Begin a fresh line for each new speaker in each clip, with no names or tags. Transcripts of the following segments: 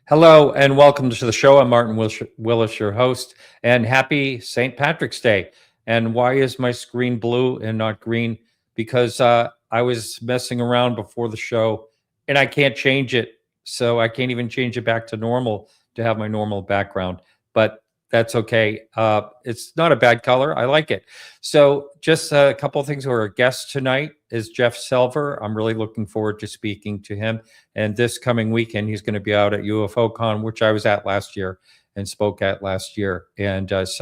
Hello and welcome to the show. I'm Martin Willis, your host, and happy St. Patrick's Day. And why is my screen blue and not green? Because I was messing around before the show and I can't change it. So I can't even change it back to normal to have my normal background. But that's okay. It's not a bad color. I like it. So just a couple of things. Our guest tonight is Jeff Selver. I'm really looking forward to speaking to him. And this coming weekend, he's going to be out at UFO Con, which I was at last year and spoke at last year. And it's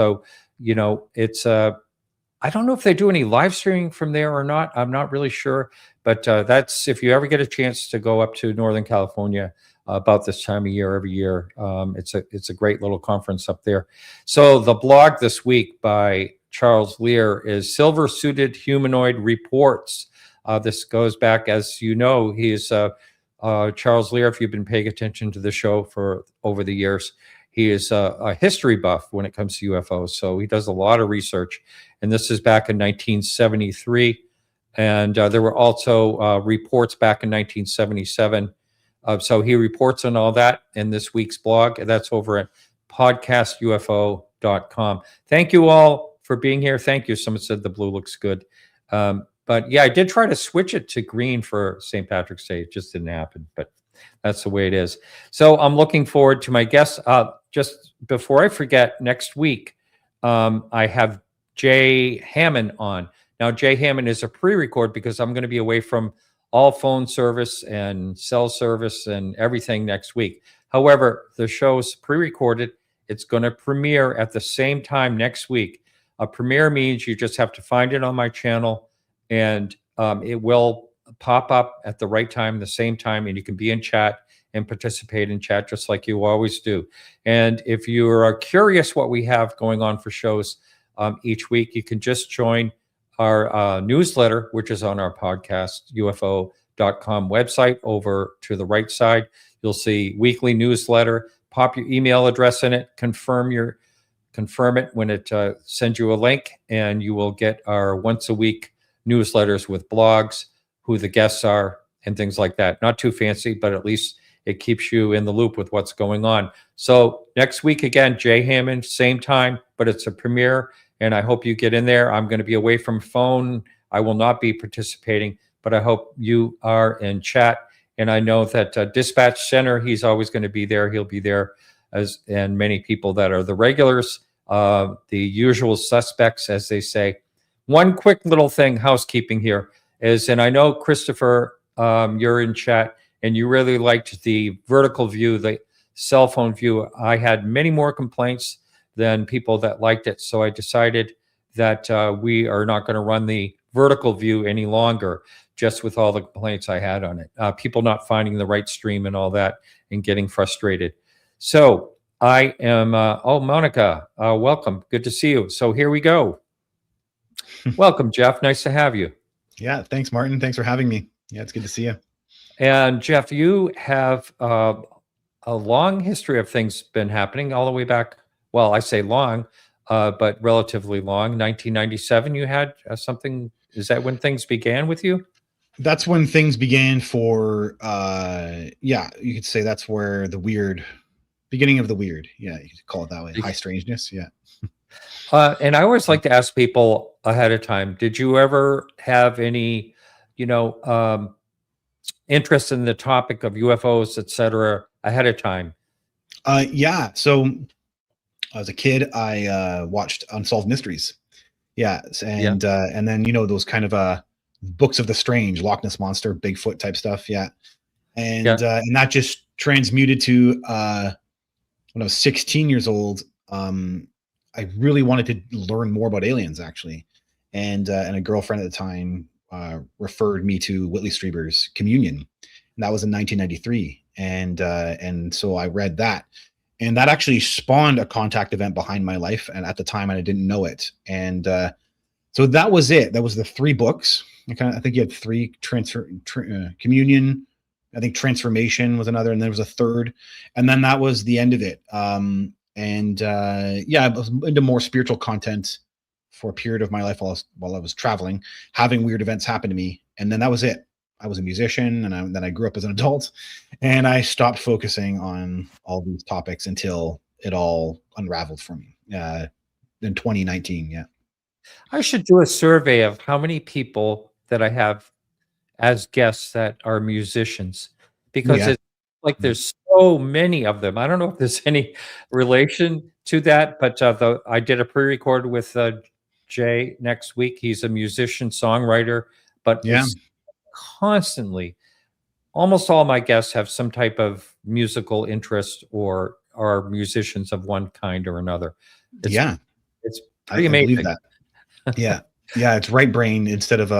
I don't know if they do any live streaming from there or not. I'm not really sure. But that's if you ever get a chance to go up to Northern California about this time of year every year. It's a great little conference up there. So the blog this week by Charles Lear is Silver Suited Humanoid Reports. This goes back, as you know, he's Charles Lear. If you've been paying attention to the show for over the years, he is a history buff when it comes to UFOs. So he does a lot of research. And this is back in 1973. And there were also reports back in 1977. So he reports on all that in this week's blog. And that's over at podcastufo.com. Thank you all for being here. Thank you. Someone said the blue looks good. But yeah, I did try to switch it to green for St. Patrick's Day. It just didn't happen, but that's the way it is. So I'm looking forward to my guests. Just before I forget, next week, I have Jay Hammond on. Now, Jay Hammond is a pre-record because I'm going to be away from all phone service and cell service and everything next week. However, the show's pre-recorded. It's going to premiere at the same time next week. A premiere means you just have to find it on my channel, and it will pop up at the right time, the same time, and you can be in chat and participate in chat just like you always do. And if you are curious what we have going on for shows each week, you can just join our newsletter, which is on our podcast UFO.com website. Over to the right side, you'll see weekly newsletter. Pop your email address in it, confirm it when it sends you a link, and you will get our once a week newsletters with blogs, who the guests are, and things like that. Not too fancy, but at least it keeps you in the loop with what's going on. So next week, again, Jay Hammond, same time, but it's a premiere, and I hope you get in there. I'm going to be away from phone. I will not be participating, but I hope you are in chat. And I know that Dispatch Center, he's always going to be there. He'll be there, and many people that are the regulars, the usual suspects, as they say. One quick little thing, housekeeping here, is, and I know, Christopher, you're in chat, and you really liked the vertical view, the cell phone view. I had many more complaints than people that liked it, so I decided that we are not going to run the vertical view any longer, just with all the complaints I had on it. People not finding the right stream and all that, and getting frustrated. So I am, Monica, welcome. Good to see you. So here we go. Welcome, Jeff. Nice to have you.
Yeah, thanks, Martin. Thanks for having me. Yeah, it's good to see you.
And Jeff, you have a long history of things been happening all the way back. Well, I say long, but relatively long. 1997, you had something. Is that when things began with you?
That's when things began for, yeah, you could say that's where the beginning of the weird. Yeah, you could call it that way. High strangeness. Yeah.
And I always like to ask people ahead of time, did you ever have any, interest in the topic of UFOs, et cetera, ahead of time?
Yeah. So as a kid, I watched Unsolved Mysteries. Yeah. And then, those kind of books of the strange, Loch Ness Monster, Bigfoot type stuff. Yeah. And that just transmuted to when I was 16 years old. I really wanted to learn more about aliens, actually. And a girlfriend at the time referred me to Whitley Strieber's Communion. And that was in 1993. And so I read that. And that actually spawned a contact event behind my life. And at the time, I didn't know it. And so that was it. That was the 3 books. I think you had 3: Communion. I think Transformation was another. And there was a 3rd. And then that was the end of it. I was into more spiritual content for a period of my life while I was traveling, having weird events happen to me. And then that was it. I was a musician, and then I grew up as an adult, and I stopped focusing on all these topics until it all unraveled for me in 2019. Yeah.
I should do a survey of how many people that I have as guests that are musicians,
Oh,
because
yeah.
it's like there's so many of them. I don't know if there's any relation to that, but I did a pre-record with Jay next week. He's a musician, songwriter, but
Yeah.
it's constantly, almost all my guests have some type of musical interest or are musicians of one kind or another. It's,
Yeah.
it's
I
pretty
believe
amazing.
that. Yeah. Yeah. It's right brain instead of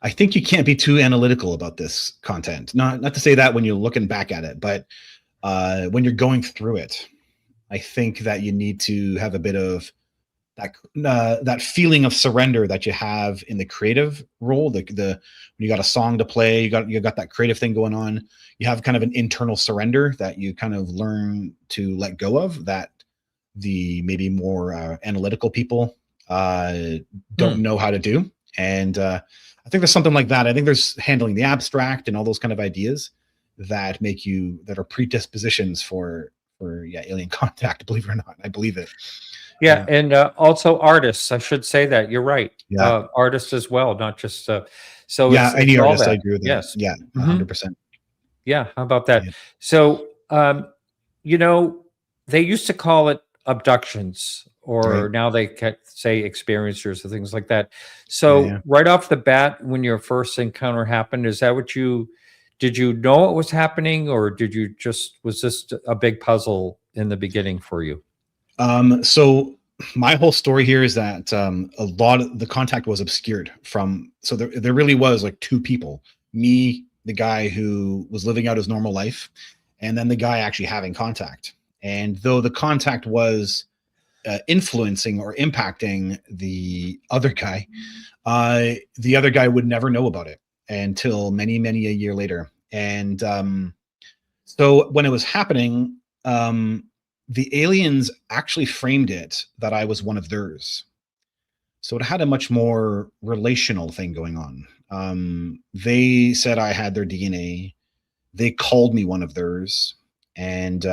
I think you can't be too analytical about this content. Not to say that when you're looking back at it, but when you're going through it, I think that you need to have a bit of that feeling of surrender that you have in the creative role. The when you got a song to play, you got that creative thing going on. You have kind of an internal surrender that you kind of learn to let go of. That the maybe more analytical people don't know how to do. And I think there's something like that. I think there's handling the abstract and all those kind of ideas that are predispositions for alien contact. Believe it or not, I believe it.
Yeah, and also artists. I should say that you're right.
Yeah.
Artists as well, not just
Yeah, any
all
artist, I
that.
agree with that.
Yes.
Yeah,
Mhm.
100%.
Yeah, how about that?
Yeah.
So, they used to call it abductions, or
Right.
now they say experiencers or things like that. So,
Yeah.
right off the bat, when your first encounter happened, is that did you know what was happening, or was this a big puzzle in the beginning for you?
So my whole story here is that a lot of the contact was obscured from, so there really was like two people, me, the guy who was living out his normal life, and then the guy actually having contact. And though the contact was influencing or impacting the other guy would never know about it until many, many a year later. And so when it was happening, the aliens actually framed it that I was one of theirs. So it had a much more relational thing going on. They said I had their DNA. They called me one of theirs. And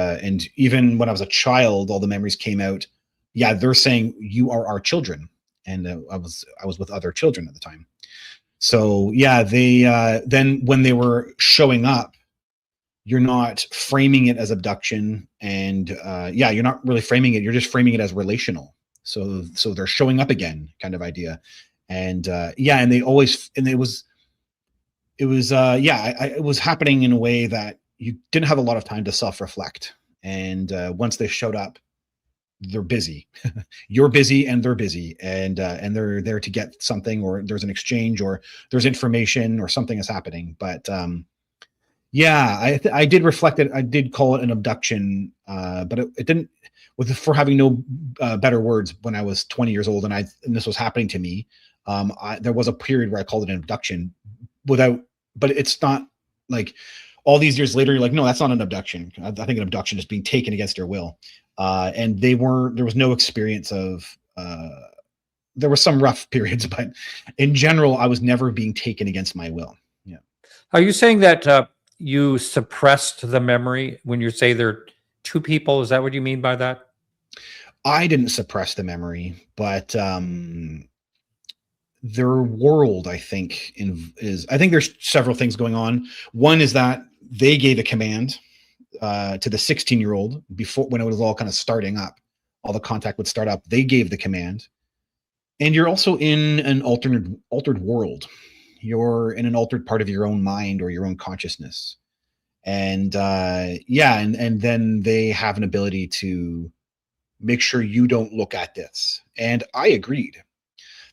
even when I was a child, all the memories came out. Yeah, they're saying you are our children. And I was with other children at the time. So yeah, they then when they were showing up, you're not framing it as abduction, and you're not really framing it. You're just framing it as relational. So they're showing up again, kind of idea. And and they always, and it was it was happening in a way that you didn't have a lot of time to self-reflect. And once they showed up, they're busy. You're busy and they're busy, and they're there to get something, or there's an exchange, or there's information, or something is happening. But I did reflect it. I did call it an abduction, but it didn't. For having no better words, when I was 20 years old and this was happening to me, there was a period where I called it an abduction, but it's not like all these years later you're like, no, that's not an abduction. I think an abduction is being taken against your will, and there was no experience of. There were some rough periods, but in general, I was never being taken against my will. Yeah.
Are you saying that you suppressed the memory when you say there are two people? Is that what you mean by that?
I didn't suppress the memory, but their world, I think, I think there's several things going on. One is that they gave a command to the 16-year-old before, when it was all kind of starting up, all the contact would start up. They gave the command, and you're also in an altered world. You're in an altered part of your own mind or your own consciousness, and and then they have an ability to make sure you don't look at this. And I agreed.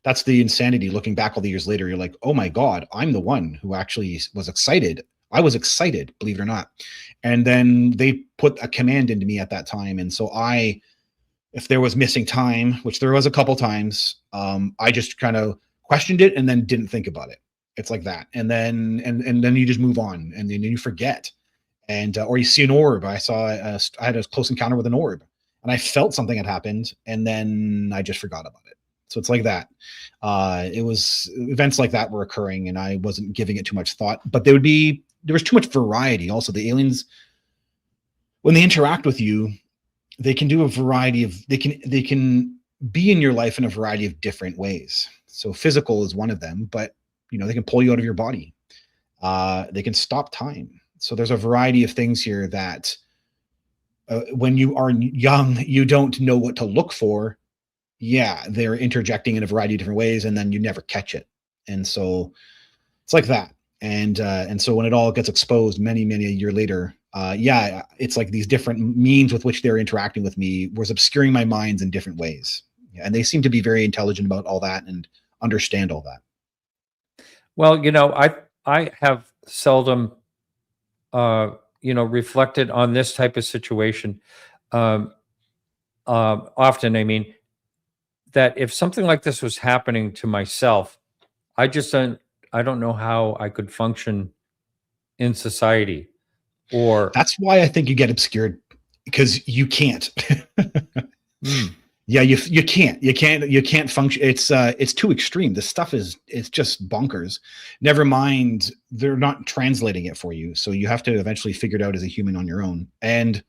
That's the insanity. Looking back all the years later, you're like, oh my God, I'm the one who actually was excited. I was excited, believe it or not. And then they put a command into me at that time. And so if there was missing time, which there was a couple times, I just kind of questioned it and then didn't think about it. It's like that. And then, and then you just move on, and then you forget. And, or you see an orb. I had a close encounter with an orb, and I felt something had happened, and then I just forgot about it. So it's like that. It was events like that were occurring, and I wasn't giving it too much thought. But there was too much variety. Also, the aliens, when they interact with you, they can do a variety of they can be in your life in a variety of different ways. So physical is one of them, but they can pull you out of your body. They can stop time. So there's a variety of things here that when you are young, you don't know what to look for. Yeah, they're interjecting in a variety of different ways, and then you never catch it. And so it's like that. And so when it all gets exposed many a year later, it's like these different means with which they're interacting with me was obscuring my minds in different ways. And they seem to be very intelligent about all that and understand all that.
Well, I have seldom, reflected on this type of situation. Often, I mean, that if something like this was happening to myself, I don't know how I could function in society. Or
that's why I think you get obscured, because you can't. Yeah, you can't function. It's too extreme. This stuff it's just bonkers. Never mind, they're not translating it for you, so you have to eventually figure it out as a human on your own. And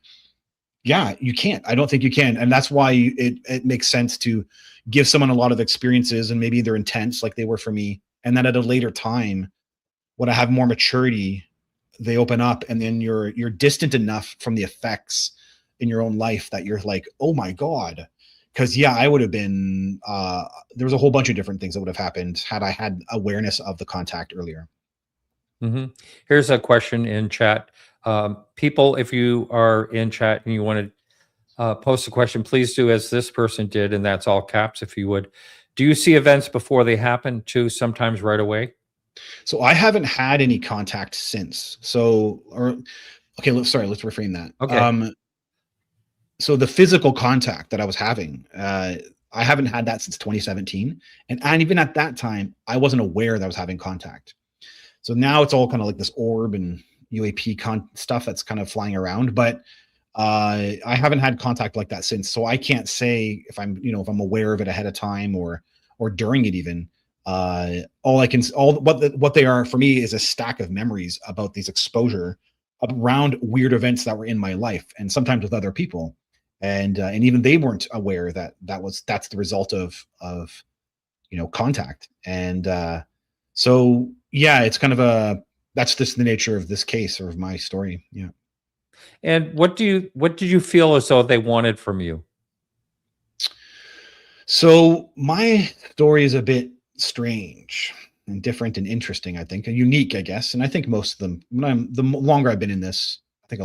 yeah, you can't. I don't think you can, and that's why it makes sense to give someone a lot of experiences, and maybe they're intense, like they were for me, and then at a later time, when I have more maturity, they open up, and then you're distant enough from the effects in your own life that you're like, oh my God. Because I would have been, there was a whole bunch of different things that would have happened had I had awareness of the contact earlier.
Mm-hmm. Here's a question in chat. People, if you are in chat and you want to post a question, please do as this person did, and that's all caps if you would. Do you see events before they happen too, sometimes right away?
So I haven't had any contact since. let's reframe that.
Okay.
So the physical contact that I was having, I haven't had that since 2017. And even at that time, I wasn't aware that I was having contact. So now it's all kind of like this orb and UAP stuff that's kind of flying around. But I haven't had contact like that since. So I can't say if I'm aware of it ahead of time or during it even. What they are for me is a stack of memories about these exposure around weird events that were in my life, and sometimes with other people. And even they weren't aware that's the result of contact. And so it's kind of that's just the nature of this case or of my story. Yeah.
And what did you feel as though they wanted from you?
So my story is a bit strange and different and interesting, I think, and unique, I guess. And I think most of them, the longer I've been in this, I think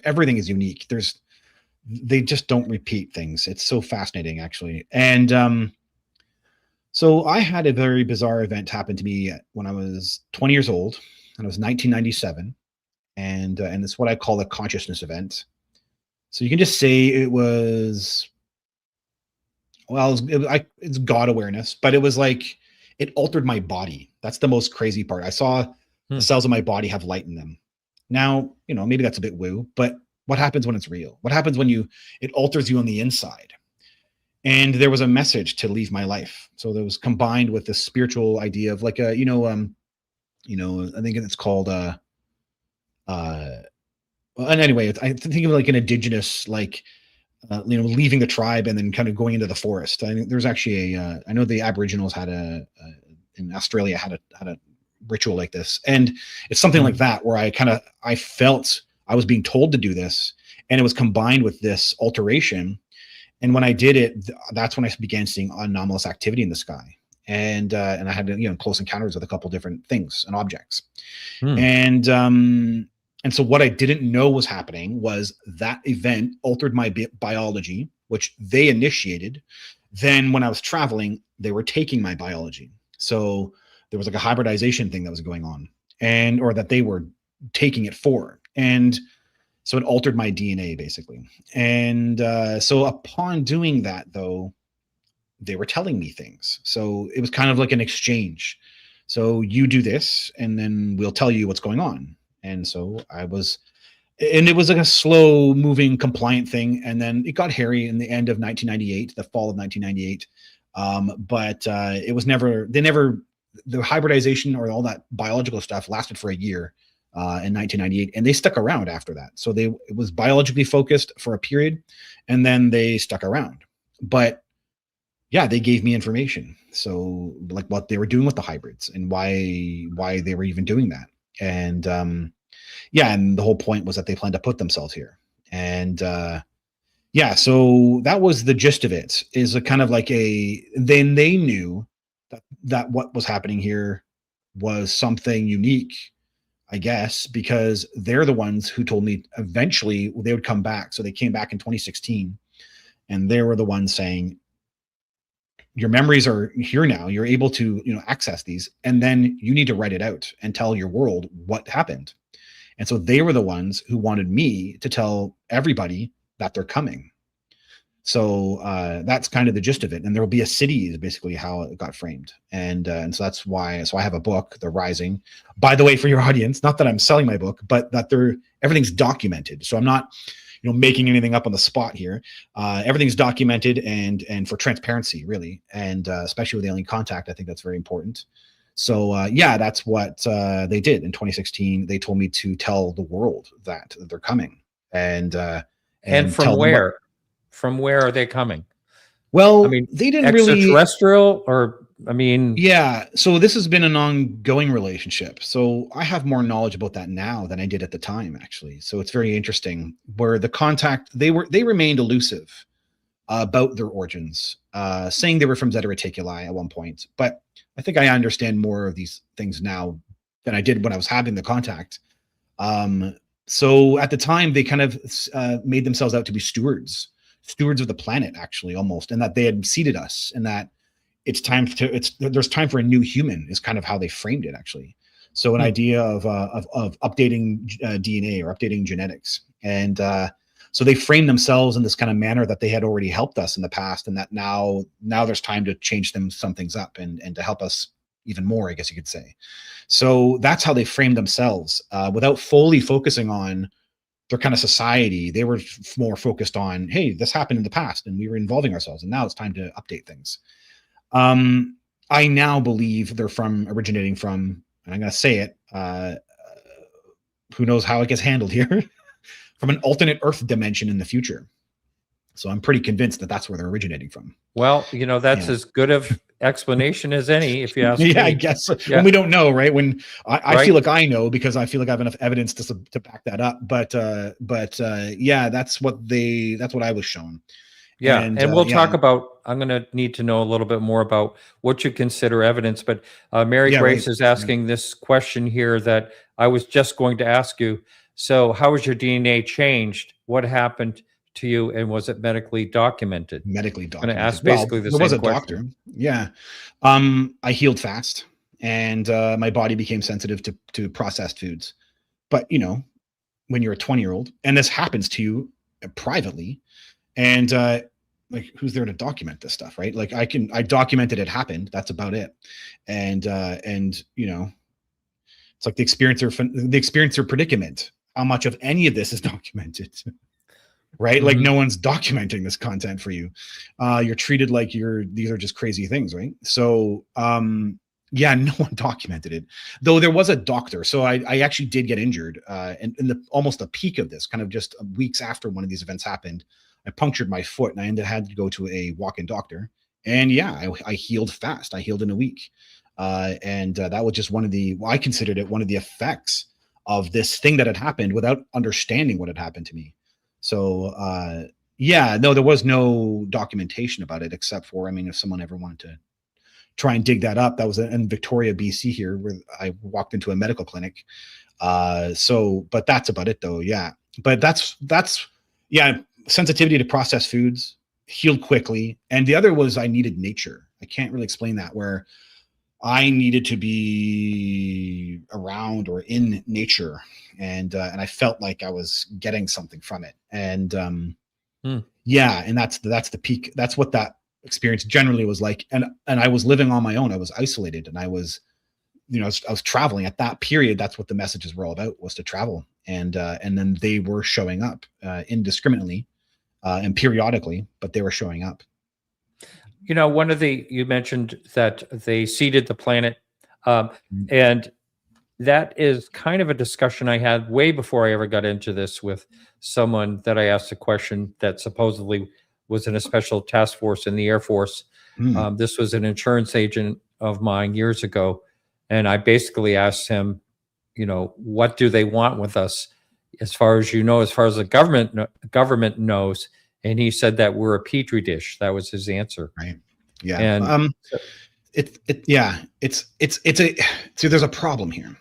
everything is unique. They just don't repeat things. It's so fascinating, actually. And so I had a very bizarre event happen to me when I was 20 years old, and it was 1997. And it's what I call a consciousness event. So you can just say it was, it's God awareness, but it was like, it altered my body. That's the most crazy part. I saw the cells of my body have light in them. Now, maybe that's a bit woo, but what happens when it's real? What happens when it alters you on the inside? And there was a message to leave my life. So that was combined with this spiritual idea of like I think it's called, and anyway, I think of like an indigenous, like, leaving the tribe and then kind of going into the forest. I think there's actually I know the Aboriginals had in Australia had a ritual like this, and it's something like that where I felt I was being told to do this, and it was combined with this alteration. And when I did it, that's when I began seeing anomalous activity in the sky, and I had close encounters with a couple different things and objects, and so what I didn't know was happening was that event altered my biology, which they initiated. Then when I was traveling, they were taking my biology. So there was like a hybridization thing that was going on, or that they were taking it for. And so it altered my DNA basically. And so upon doing that, though, they were telling me things. So it was kind of like an exchange. So you do this, and then we'll tell you what's going on. And so it was like a slow moving compliant thing. And then it got hairy in the end of 1998, the fall of 1998. But it was the hybridization or all that biological stuff lasted for a year in 1998, and they stuck around after that. So it was biologically focused for a period, and then they stuck around. But yeah, they gave me information. So like what they were doing with the hybrids and why they were even doing that. And yeah, and the whole point was that they planned to put themselves here. And yeah, so that was the gist of it, is a kind of like then they knew that what was happening here was something unique, I guess, because they're the ones who told me eventually they would come back. So they came back in 2016, and they were the ones saying, your memories are here now. You're able to, access these, and then you need to write it out and tell your world what happened. And so they were the ones who wanted me to tell everybody that they're coming. So that's kind of the gist of it. And there will be a city is basically how it got framed. And so that's why. So I have a book, The Rising. By the way, for your audience, not that I'm selling my book, but that everything's documented. So I'm not, making anything up on the spot here. Everything's documented and for transparency, really, and especially with alien contact, I think that's very important. So yeah, that's what they did in 2016. They told me to tell the world that they're coming, and
from where? From where are they coming?
Well, I mean, they didn't really
extraterrestrial, or I mean,
yeah. So this has been an ongoing relationship. So I have more knowledge about that now than I did at the time, actually. So it's very interesting. Where the contact, they remained elusive about their origins, saying they were from Zeta Reticuli at one point. But I think I understand more of these things now than I did when I was having the contact. So at the time, they kind of made themselves out to be stewards of the planet, actually, almost, and that they had seeded us, and that there's time for a new human is kind of how they framed it, actually. So an idea of updating DNA or updating genetics, and so they framed themselves in this kind of manner that they had already helped us in the past, and that now there's time to change some things up and to help us even more, I guess you could say. So that's how they framed themselves, without fully focusing on their kind of society. They were more focused on, hey, this happened in the past and we were involving ourselves, and now it's time to update things. I now believe they're originating from, and I'm going to say it, who knows how it gets handled here, from an alternate Earth dimension in the future. So I'm pretty convinced that that's where they're originating from.
Well, that's as good of explanation as any, if you ask me.
Yeah, I guess. Yeah. When we don't know, right? When I feel like I know, because I feel like I have enough evidence to back that up. But yeah, that's what I was shown.
Yeah, and we'll talk about. I'm going to need to know a little bit more about what you consider evidence. But Mary Grace is asking this question here that I was just going to ask you. So, how was your DNA changed? What happened to you, and was it medically documented?
Medically documented.
I'm going to ask basically the same question.
There was a doctor. Yeah. I healed fast, and my body became sensitive to processed foods. But when you're a 20-year-old, and this happens to you privately, and like, who's there to document this stuff, right? Like, I documented it happened. That's about it. And it's like the experiencer predicament. How much of any of this is documented? Right? Mm-hmm. Like, no one's documenting this content for you. You're treated like these are just crazy things, right? So, yeah, no one documented it. Though there was a doctor. So I actually did get injured. And in almost the peak of this, kind of just weeks after one of these events happened, I punctured my foot, and I had to go to a walk-in doctor. And yeah, I healed fast. I healed in a week. And that was just I considered it one of the effects of this thing that had happened without understanding what had happened to me. So, yeah, no, there was no documentation about it, except for, if someone ever wanted to try and dig that up, that was in Victoria, BC here, where I walked into a medical clinic. But that's about it though. Yeah. But that's sensitivity to processed foods, healed quickly. And the other was I needed nature. I can't really explain that, where I needed to be around or in nature, and I felt like I was getting something from it. And yeah, and that's the peak. That's what that experience generally was like. And I was living on my own. I was isolated, and I was traveling at that period. That's what the messages were all about, was to travel. And then they were showing up indiscriminately and periodically, but they were showing up.
one of you mentioned that they seeded the planet,
Mm.
and that is kind of a discussion I had way before I ever got into this with someone that I asked a question that supposedly was in a special task force in the Air Force.
Mm.
This was an insurance agent of mine years ago, and I basically asked him, what do they want with us, as far as as far as the government knows, and he said that we're a petri dish. That was his answer.
Right. Yeah.
And
So there's a problem here.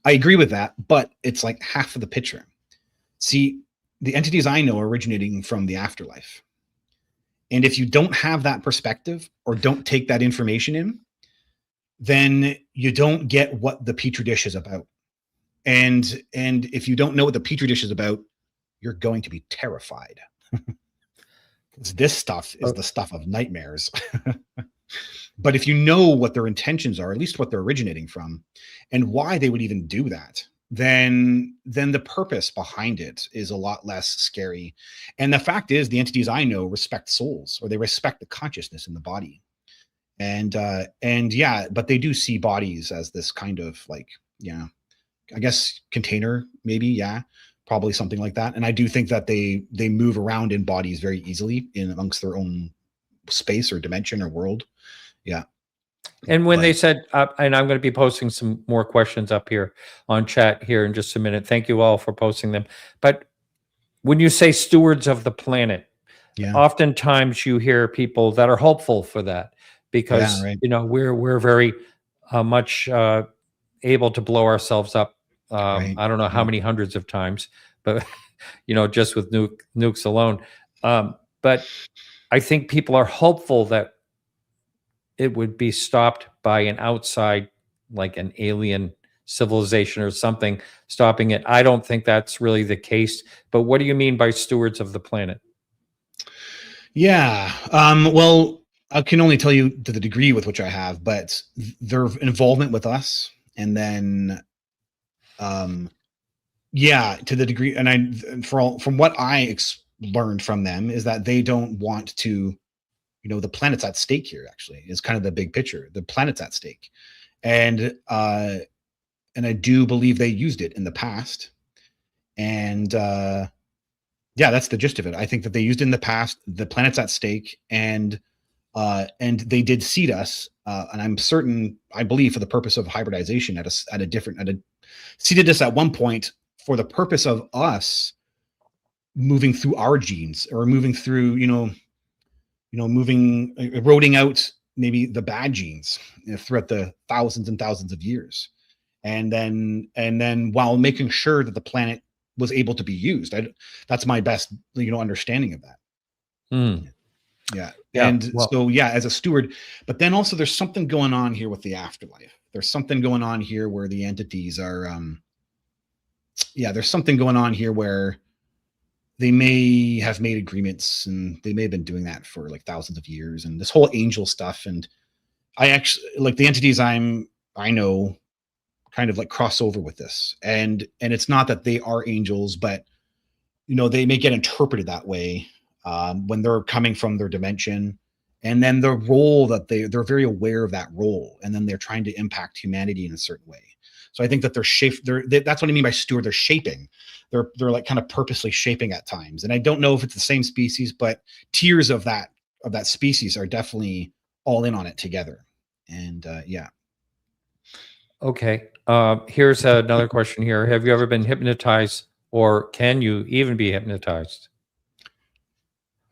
I agree with that, but it's like half of the picture. See, the entities I know are originating from the afterlife. And if you don't have that perspective or don't take that information in, then you don't get what the petri dish is about. And if you don't know what the petri dish is about, you're going to be terrified. This stuff is the stuff of nightmares. But if you know what their intentions are, at least what they're originating from, and why they would even do that, then the purpose behind it is a lot less scary. And the fact is, the entities I know respect souls, or they respect the consciousness in the body. And yeah, but they do see bodies as this kind of like, I guess container, maybe, probably something like that. And I do think that they move around in bodies very easily in amongst their own space or dimension or world. Yeah.
And when they said, and I'm going to be posting some more questions up here on chat here in just a minute. Thank you all for posting them. But when you say stewards of the planet, oftentimes you hear people that are hopeful for that because, we're very much able to blow ourselves up. I don't know how many hundreds of times, but, just with nukes alone. But I think people are hopeful that it would be stopped by an outside, like an alien civilization or something, stopping it. I don't think that's really the case. But what do you mean by stewards of the planet?
Yeah. Well, I can only tell you to the degree with which I have, but their involvement with us, and then, to the degree, and from what I learned from them is that they don't want to. The planet's at stake here, actually, is kind of the big picture. The planet's at stake. And I do believe they used it in the past. And that's the gist of it. I think that they used it in the past. The planet's at stake, and they did seed us. And I'm certain, I believe, for the purpose of hybridization seeded us at one point for the purpose of us moving through our genes, or moving through, eroding out maybe the bad genes throughout the thousands and thousands of years. And then while making sure that the planet was able to be used. That's my best, understanding of that. Yeah. So as a steward, but then also there's something going on here with the afterlife. There's something going on here where the entities are, there's something going on here where they may have made agreements, and they may have been doing that for like thousands of years, and this whole angel stuff. And I actually, like, the entities I know kind of like cross over with this, and it's not that they are angels, but they may get interpreted that way when they're coming from their dimension, and then the role that they're very aware of that role, and then they're trying to impact humanity in a certain way. So I think that that's what I mean by steward. They're shaping. They're like kind of purposely shaping at times. And I don't know if it's the same species, but tiers of that species are definitely all in on it together. And
Okay. Here's another question here. Have you ever been hypnotized, or can you even be hypnotized?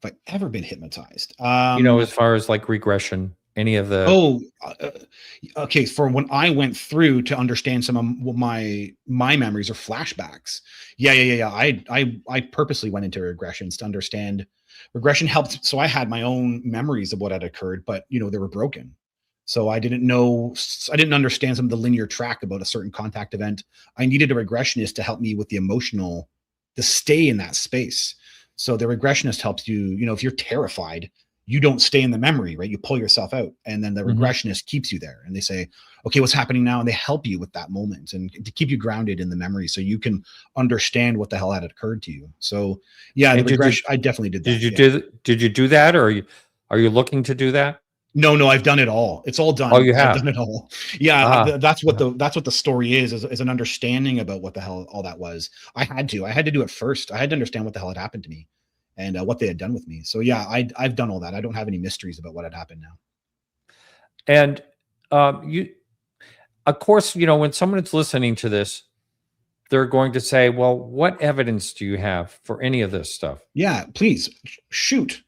Have I ever been hypnotized?
As far as like regression, any of the...
okay. For when I went through to understand some of my memories or flashbacks. Yeah. I purposely went into regressions to understand. Regression helped. So I had my own memories of what had occurred, but they were broken. So I didn't understand some of the linear track about a certain contact event. I needed a regressionist to help me with the emotional, to stay in that space. So the regressionist helps you, if you're terrified, you don't stay in the memory, right? You pull yourself out, and then the regressionist keeps you there, and they say, okay, what's happening now? And they help you with that moment and to keep you grounded in the memory so you can understand what the hell had occurred to you. So yeah, I definitely did that.
Did you do that, or are you looking to do that?
No, I've done it all. It's all done.
Oh, you
I've
have?
done it all. Yeah,
Ah,
that's what the story is an understanding about what the hell all that was. I had to do it first. I had to understand what the hell had happened to me, and what they had done with me. So yeah, I've done all that. I don't have any mysteries about what had happened now.
and you, of course, you know, when someone's listening to this, they're going to say, well, what evidence do you have for any of this stuff?
Yeah, please shoot.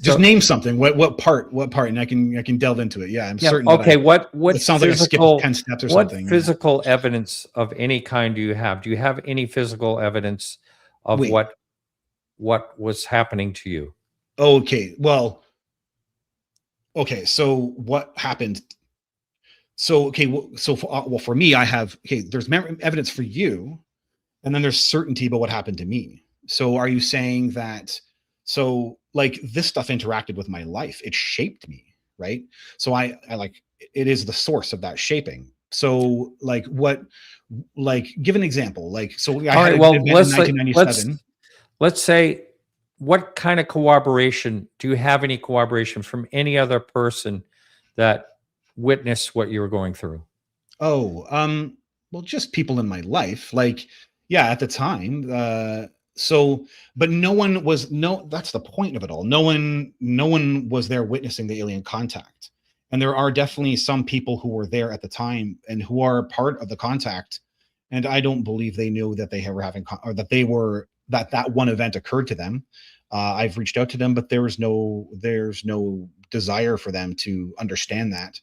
Just
So,
name something. What part? What part? And I can delve into it. Yeah, I'm
yeah,
certain.
okay. What
It sounds like I skipped 10 steps or
what
something.
physical evidence of any kind do you have? Do you have any physical evidence of
Wait.
what was happening to you?
Okay. Well. Okay. So what happened? So okay. Well, for me, I have there's evidence for you, and then there's certainty about what happened to me. So are you saying that? So like this stuff interacted with my life. It shaped me, right? So I like it is the source of that shaping. So like what? Like give an example. Like so I
All
had
right.
an
Well,
event in 1997.
let's say, what kind of corroboration do you have? Any corroboration from any other person that witnessed what you were going through?
Oh, well, just people in my life. Like, yeah, at the time. So, but that's the point of it all. No one was there witnessing the alien contact. And there are definitely some people who were there at the time and who are part of the contact. And I don't believe they knew that they were having, or that they were, that one event occurred to them. I've reached out to them, but there's no desire for them to understand that.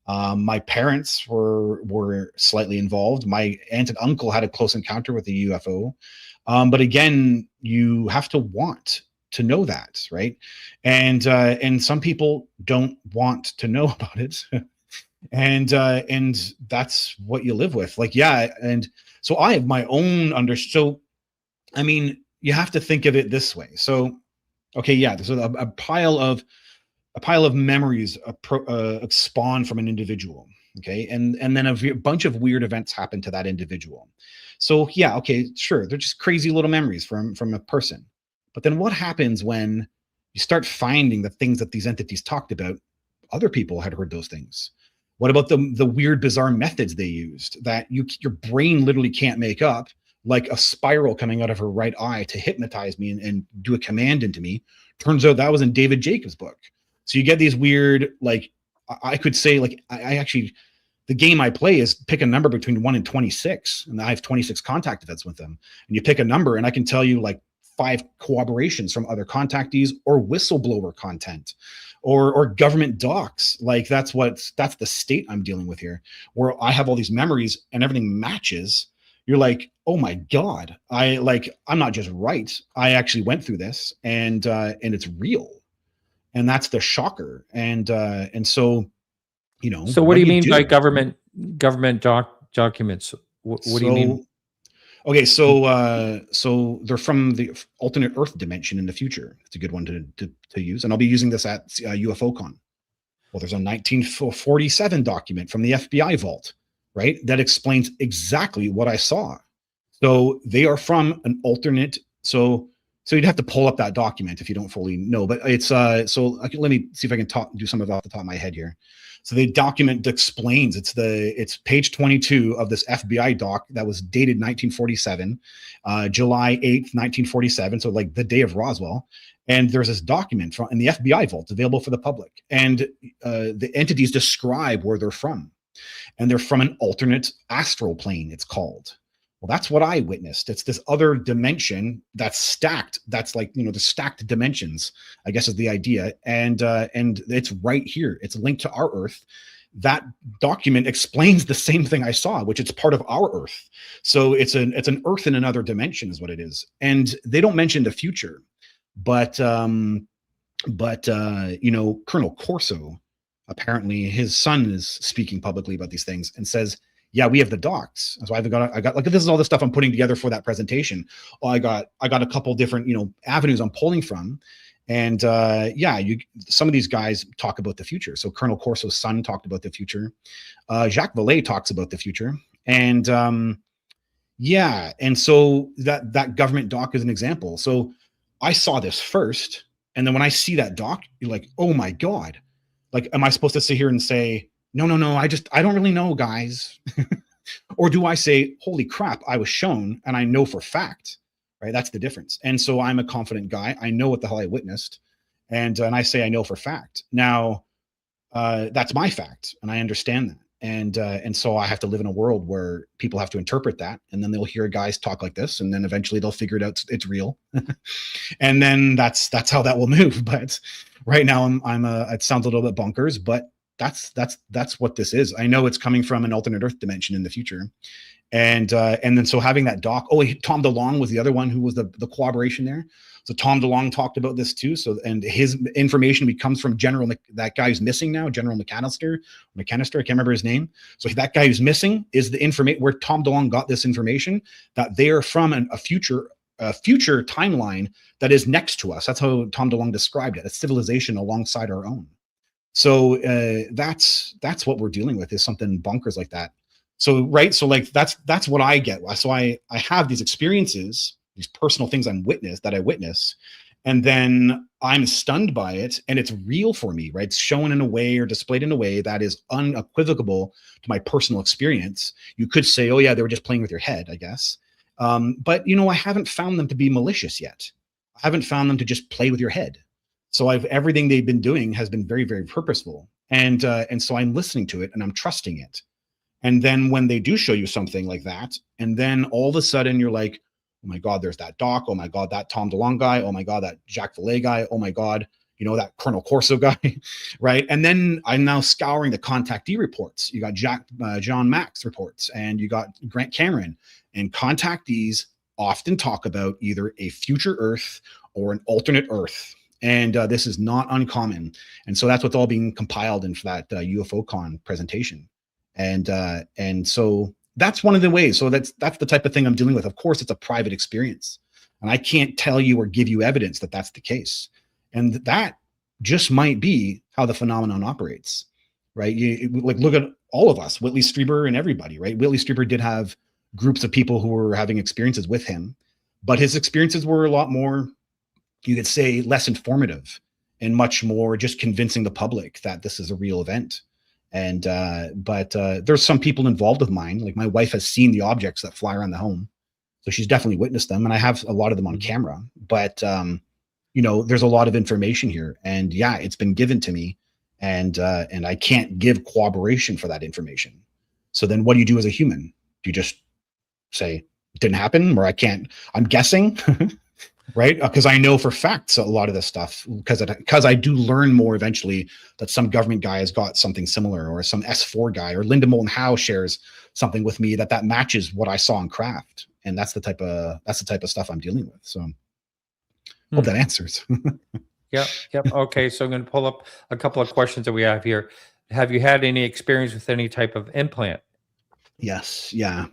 My parents were slightly involved. My aunt and uncle had a close encounter with the UFO. But again, you have to want to know that, right? And some people don't want to know about it. And that's what you live with. Like, yeah. And so I have my own so I mean, you have to think of it this way. So, okay, yeah, there's a pile of memories spawn from an individual. Okay. And then a bunch of weird events happen to that individual. So yeah, okay, sure. They're just crazy little memories from a person. But then what happens when you start finding the things that these entities talked about? Other people had heard those things. What about the weird, bizarre methods they used that your brain literally can't make up, like a spiral coming out of her right eye to hypnotize me and do a command into me? Turns out that was in David Jacobs' book. So you get these weird, like, I could say, like, I actually, the game I play is pick a number between 1 and 26, and I have 26 contact events with them. And you pick a number, and I can tell you like 5 corroborations from other contactees or whistleblower content or government docs. Like that's the state I'm dealing with here, where I have all these memories and everything matches. You're like, oh my God, I'm not just right. I actually went through this, and it's real. And that's the shocker. And so, you know,
So what do you mean by government documents? What do you mean?
Okay, so they're from the alternate Earth dimension in the future. It's a good one to use, and I'll be using this at UFO Con. Well, there's a 1947 document from the FBI vault, right, that explains exactly what I saw. So they are from an alternate. So you'd have to pull up that document if you don't fully know. But it's so let me see if I can do some of it off the top of my head here. So the document explains, it's page 22 of this FBI doc that was dated 1947, July 8th, 1947. So like the day of Roswell. And there's this document in the FBI vault available for the public. And the entities describe where they're from. And they're from an alternate astral plane, it's called. Well, that's what I witnessed. It's this other dimension that's stacked. That's like, the stacked dimensions, I guess is the idea. And it's right here. It's linked to our Earth. That document explains the same thing I saw, which it's part of our Earth. So it's an Earth in another dimension is what it is. And they don't mention the future, but Colonel Corso, apparently his son is speaking publicly about these things and says, yeah, we have the docs. So I got like, this is all the stuff I'm putting together for that presentation. I got a couple different, avenues I'm pulling from. And some of these guys talk about the future. So Colonel Corso's son talked about the future. Jacques Vallée talks about the future. And and so that government doc is an example. So I saw this first. And then when I see that doc, you're like, oh my God, like, am I supposed to sit here and say, no, I don't really know, guys? Or do I say, holy crap, I was shown and I know for fact, right? That's the difference. And so I'm a confident guy. I know what the hell I witnessed. And I say, I know for fact. Now, that's my fact. And I understand that. And so I have to live in a world where people have to interpret that. And then they'll hear guys talk like this. And then eventually they'll figure it out. It's real. And then that's how that will move. But right now it sounds a little bit bonkers, but that's what this is. I know it's coming from an alternate Earth dimension in the future. And then so having that doc, Tom DeLonge was the other one who was the collaboration there. So Tom DeLonge talked about this too. So, and his information comes from that guy who's missing now, General McAllister, I can't remember his name. So that guy who's missing is the information where Tom DeLonge got this information, that they are from a future timeline that is next to us. That's how Tom DeLonge described it, a civilization alongside our own. So that's what we're dealing with, is something bonkers like that. So, right. So like, that's what I get. So I have these experiences, these personal things I witness, and then I'm stunned by it, and it's real for me, right? It's shown in a way or displayed in a way that is unequivocal to my personal experience. You could say, oh yeah, they were just playing with your head, I guess. But I haven't found them to be malicious yet. I haven't found them to just play with your head. So everything they've been doing has been very, very purposeful. And so I'm listening to it and I'm trusting it. And then when they do show you something like that, and then all of a sudden you're like, oh my God, there's that doc. Oh my God, that Tom DeLonge guy. Oh my God, that Jacques Vallée guy. Oh my God, that Colonel Corso guy, right? And then I'm now scouring the contactee reports. You got John Mack's reports, and you got Grant Cameron. And contactees often talk about either a future Earth or an alternate Earth. And this is not uncommon. And so that's what's all being compiled in for that UFO Con presentation. And so that's one of the ways. So that's the type of thing I'm dealing with. Of course, it's a private experience, and I can't tell you or give you evidence that that's the case. And that just might be how the phenomenon operates, right? Like, look at all of us, Whitley Strieber and everybody, right? Whitley Strieber did have groups of people who were having experiences with him, but his experiences were a lot more, you could say, less informative and much more just convincing the public that this is a real event. And but there's some people involved with mine. Like, my wife has seen the objects that fly around the home, so she's definitely witnessed them, and I have a lot of them on camera. But there's a lot of information here, and yeah, it's been given to me, and I can't give corroboration for that information. So then, what do you do as a human? Do you just say it didn't happen, or I'm guessing? Right? Because I know for facts a lot of this stuff, because I do learn more eventually that some government guy has got something similar, or some S4 guy, or Linda Moulton Howe shares something with me that matches what I saw in craft. And that's the type of stuff I'm dealing with. So hope that answers.
Yep. Okay. So I'm going to pull up a couple of questions that we have here. Have you had any experience with any type of implant?
Yes. Yeah.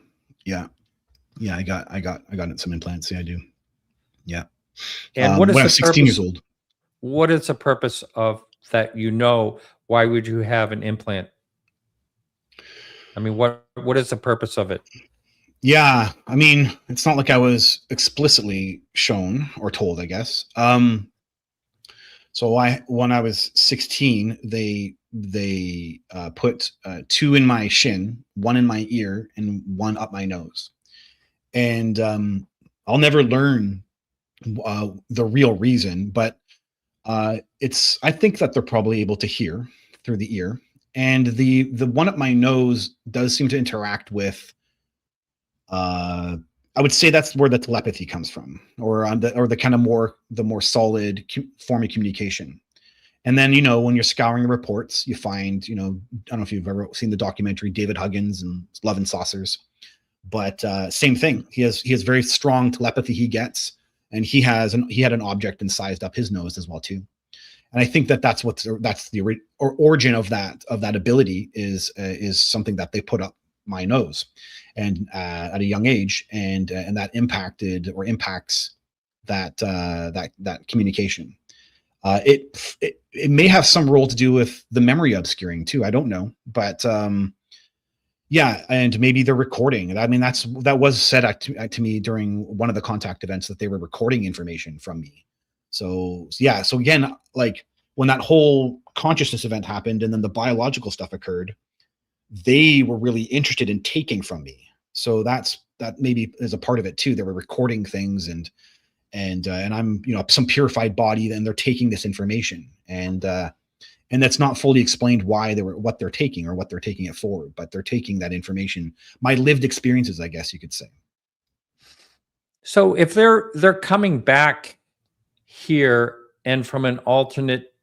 I got some implants. Yeah, I do. Yeah.
And what is
when I
the
was 16 years old.
What is the purpose of that? Why would you have an implant? I mean, what is the purpose of it?
Yeah. I mean, it's not like I was explicitly shown or told, I guess. So when I was 16, they put 2 in my shin, 1 in my ear, and 1 up my nose. And I'll never learn the real reason, but I think that they're probably able to hear through the ear, and the 1 up my nose does seem to interact with I would say that's where the telepathy comes from, or the kind of the more solid form of communication. And then when you're scouring reports, you find I don't know if you've ever seen the documentary David Huggins and Love and Saucers, but same thing. He has very strong telepathy he gets. And he had an object and sized up his nose as well too. And I think that's the origin of that ability is something that they put up my nose, and at a young age, and that impacted or impacts that communication. It may have some role to do with the memory obscuring too. I don't know, but yeah, and maybe they're recording. I mean, that was said to me during one of the contact events, that they were recording information from me. So yeah, so again, like when that whole consciousness event happened and then the biological stuff occurred, they were really interested in taking from me. So that maybe is a part of it too. They were recording things and I'm, you know, some purified body, and they're taking this information, and that's not fully explained why what they're taking or what they're taking it for, but they're taking that information, my lived experiences, I guess you could say.
So if they're coming back here and from an alternate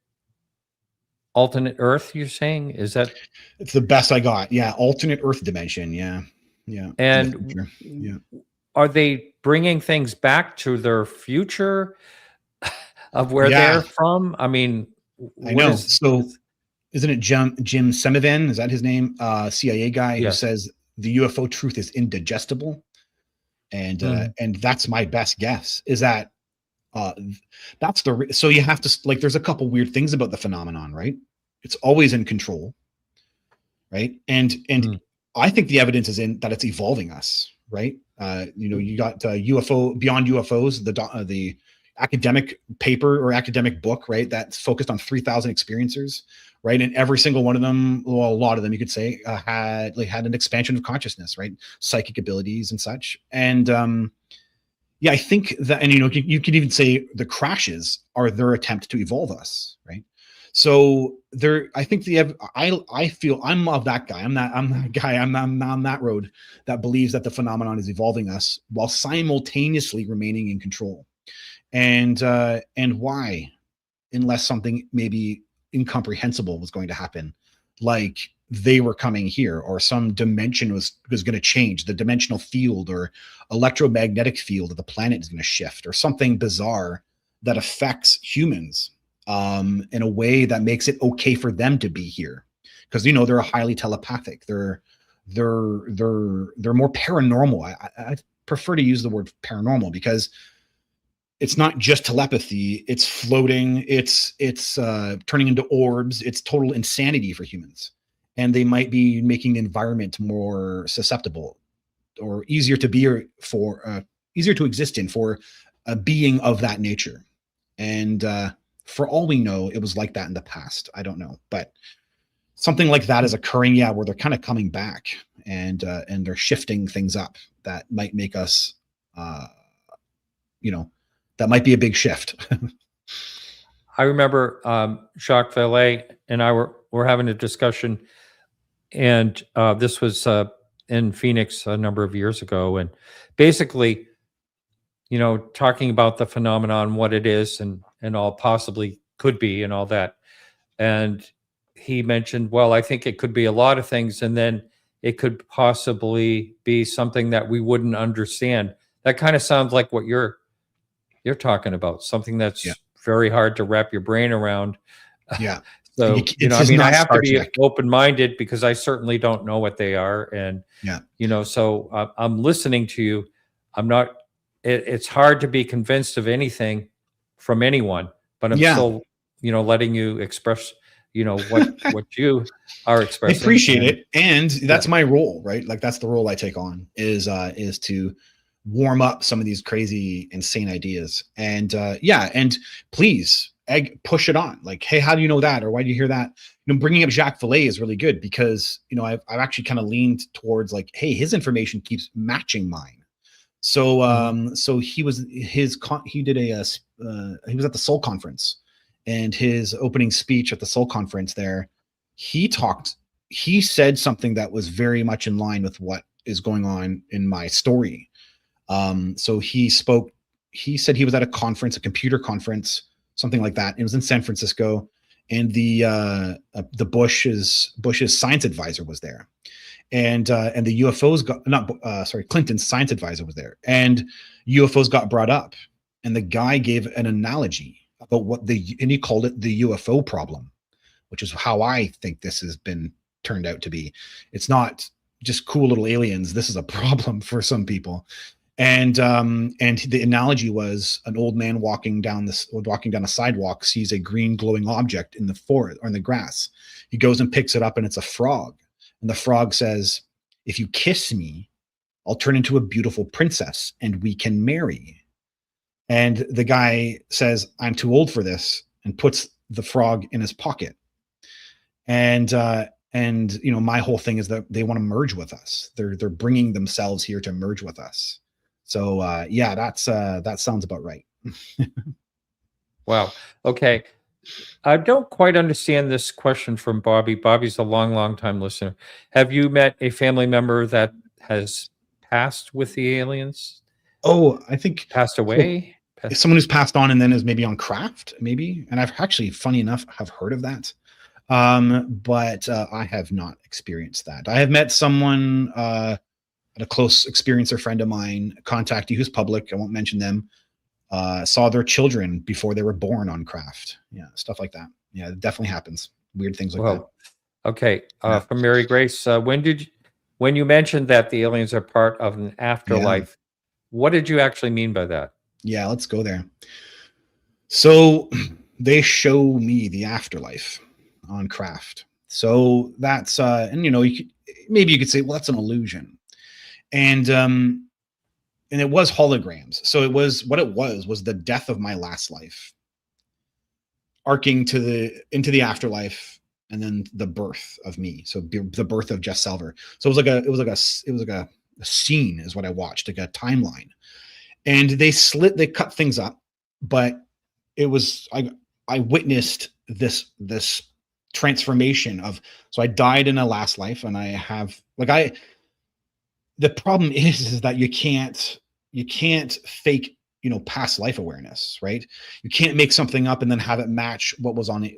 Earth, you're saying, is that?
It's the best I got. Yeah. Alternate Earth dimension. Yeah. Yeah.
And
yeah.
Are they bringing things back to their future of where they're from? I mean,
I know. Isn't it Jim Semivan? Is that his name? CIA guy who says the UFO truth is indigestible. And that's my best guess, is that that's so you have to, like, there's a couple weird things about the phenomenon, right? It's always in control, right? And I think the evidence is in that it's evolving us, right? You know, you got UFO Beyond UFOs, the academic paper or academic book, right? That's focused on 3,000 experiencers, right? And every single one of them, well, a lot of them, you could say, had an expansion of consciousness, right? Psychic abilities and such. And I think that, and you know, you could even say the crashes are their attempt to evolve us, right? So I think I feel I'm of that guy. I'm that guy. I'm on that road that believes that the phenomenon is evolving us while simultaneously remaining in control. And why? Unless something maybe incomprehensible was going to happen, like they were coming here, or some dimension was going to change, the dimensional field or electromagnetic field of the planet is going to shift, or something bizarre that affects humans in a way that makes it okay for them to be here, because you know they're highly telepathic. They're more paranormal. I prefer to use the word paranormal because it's not just telepathy. It's floating. It's turning into orbs. It's total insanity for humans. And they might be making the environment more susceptible or easier to exist in for a being of that nature. And for all we know, it was like that in the past. I don't know, but something like that is occurring. Yeah, where they're kind of coming back and they're shifting things up that might make us, that might be a big shift.
I remember Jacques Vallée and I were having a discussion, and this was in Phoenix a number of years ago, and basically, you know, talking about the phenomenon, what it is, and all possibly could be, and all that. And he mentioned, well, I think it could be a lot of things, and then it could possibly be something that we wouldn't understand. That kind of sounds like what you're talking about, something that's very hard to wrap your brain around.
Yeah.
So, you know, I mean, I have to be open-minded because I certainly don't know what they are. And, you know, so I'm listening to you. I'm not, it's hard to be convinced of anything from anyone, but I'm still, you know, letting you express, you know, what you are expressing.
I appreciate it. And that's my role, right? Like that's the role I take on is to warm up some of these crazy, insane ideas. And and please push it on. Like, hey, how do you know that? Or why do you hear that? You know, bringing up Jacques Vallée is really good because, you know, I've actually kind of leaned towards like, hey, his information keeps matching mine. So, so he was at the Soul Conference, and his opening speech at the Soul Conference there, he said something that was very much in line with what is going on in my story. So he said he was at a conference, a computer conference, something like that. It was in San Francisco, and the Bush's science advisor was there, and the UFOs Clinton's science advisor was there, and UFOs got brought up, and the guy gave an analogy about and he called it the UFO problem, which is how I think this has been turned out to be. It's not just cool little aliens. This is a problem for some people. And the analogy was an old man walking down a sidewalk, sees a green glowing object in the forest or in the grass. He goes and picks it up, and it's a frog. And the frog says, "If you kiss me, I'll turn into a beautiful princess and we can marry." And the guy says, "I'm too old for this," and puts the frog in his pocket. And my whole thing is that they want to merge with us. They're bringing themselves here to merge with us. So that sounds about right.
Wow. Okay. I don't quite understand this question from Bobby. Bobby's a long time listener. Have you met a family member that has passed with the aliens?
Oh, I think
Passed away?
Someone who's passed on and then is maybe on craft, maybe. And I've actually, funny enough, have heard of that. But I have not experienced that. I have met someone, a close experiencer friend of mine, contactee who's public, I won't mention them, saw their children before they were born on craft. Yeah, stuff like that. Yeah, it definitely happens. Weird things like that.
Okay. From Mary Grace, when you mentioned that the aliens are part of an afterlife, what did you actually mean by that?
Yeah, let's go there. So they show me the afterlife on craft. So that's and maybe you could say, well, that's an illusion. And it was holograms. So it was the death of my last life, arcing into the afterlife, and then the birth of me. So the birth of Jeff Selver. So it was like a scene is what I watched, like a timeline. And they cut things up, but it was I witnessed this transformation of, so I died in a last life, and I have the problem is that you can't fake past life awareness, right? You can't make something up and then have it match what was on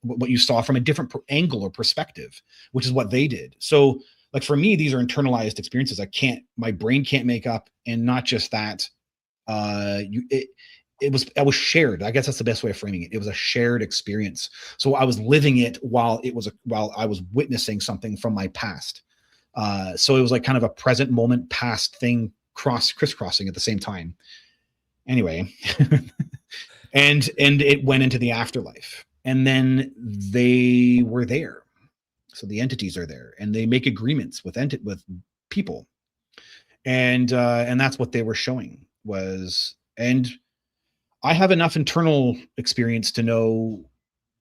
what you saw from a different angle or perspective, which is what they did. So like for me, these are internalized experiences. My brain can't make up. And not just that, it was shared. I guess that's the best way of framing it. It was a shared experience. So I was living it while I was witnessing something from my past. So it was like kind of a present moment, past thing crisscrossing at the same time. Anyway, and it went into the afterlife, and then they were there. So the entities are there, and they make agreements with people, and that's what they were showing was. And I have enough internal experience to know,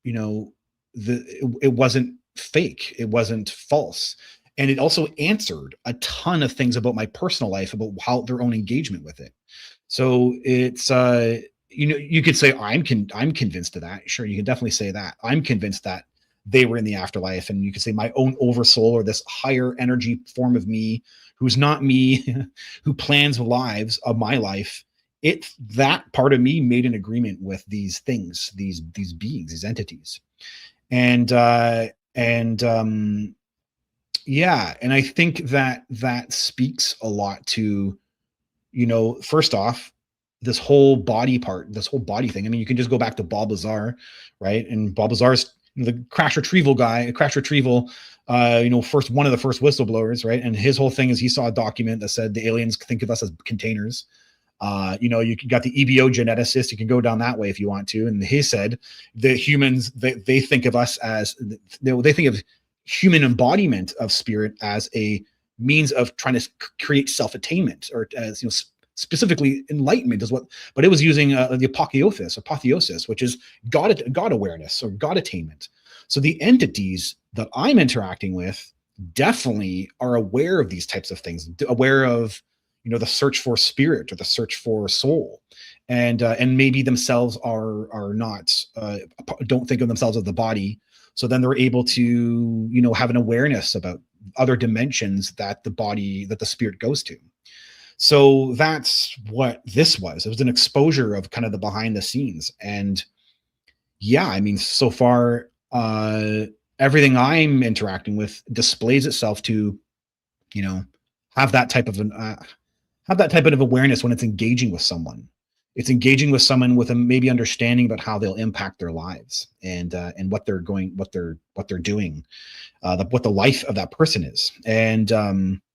it wasn't fake, it wasn't false. And it also answered a ton of things about my personal life, about how their own engagement with it. So it's, you could say, I'm convinced of that. Sure, you can definitely say that. I'm convinced that they were in the afterlife. And you could say my own oversoul, or this higher energy form of me, who's not me, who plans lives of my life. That part of me made an agreement with these things, these beings, these entities. And I think that speaks a lot to, first off, this whole body thing. I mean, you can just go back to Bob Lazar, right? And Bob Lazar's the crash retrieval guy, one of the first whistleblowers, right? And his whole thing is he saw a document that said the aliens think of us as containers. You got the EBO geneticist, you can go down that way if you want to. And he said the humans, they think of us as, they think of human embodiment of spirit as a means of trying to create self-attainment, or as specifically enlightenment is what, but it was using the apotheosis, which is God awareness or God attainment. So the entities that I'm interacting with definitely are aware of these types of things, aware of the search for spirit or the search for soul, and maybe themselves are not don't think of themselves as the body. So then they're able to have an awareness about other dimensions that the spirit goes to. So that's what this was. It was an exposure of kind of the behind the scenes. And yeah, I mean, so far, everything I'm interacting with displays itself to, have that type of awareness when it's engaging with someone. It's engaging with someone with a maybe understanding about how they'll impact their lives and what they're doing, what the life of that person is. And,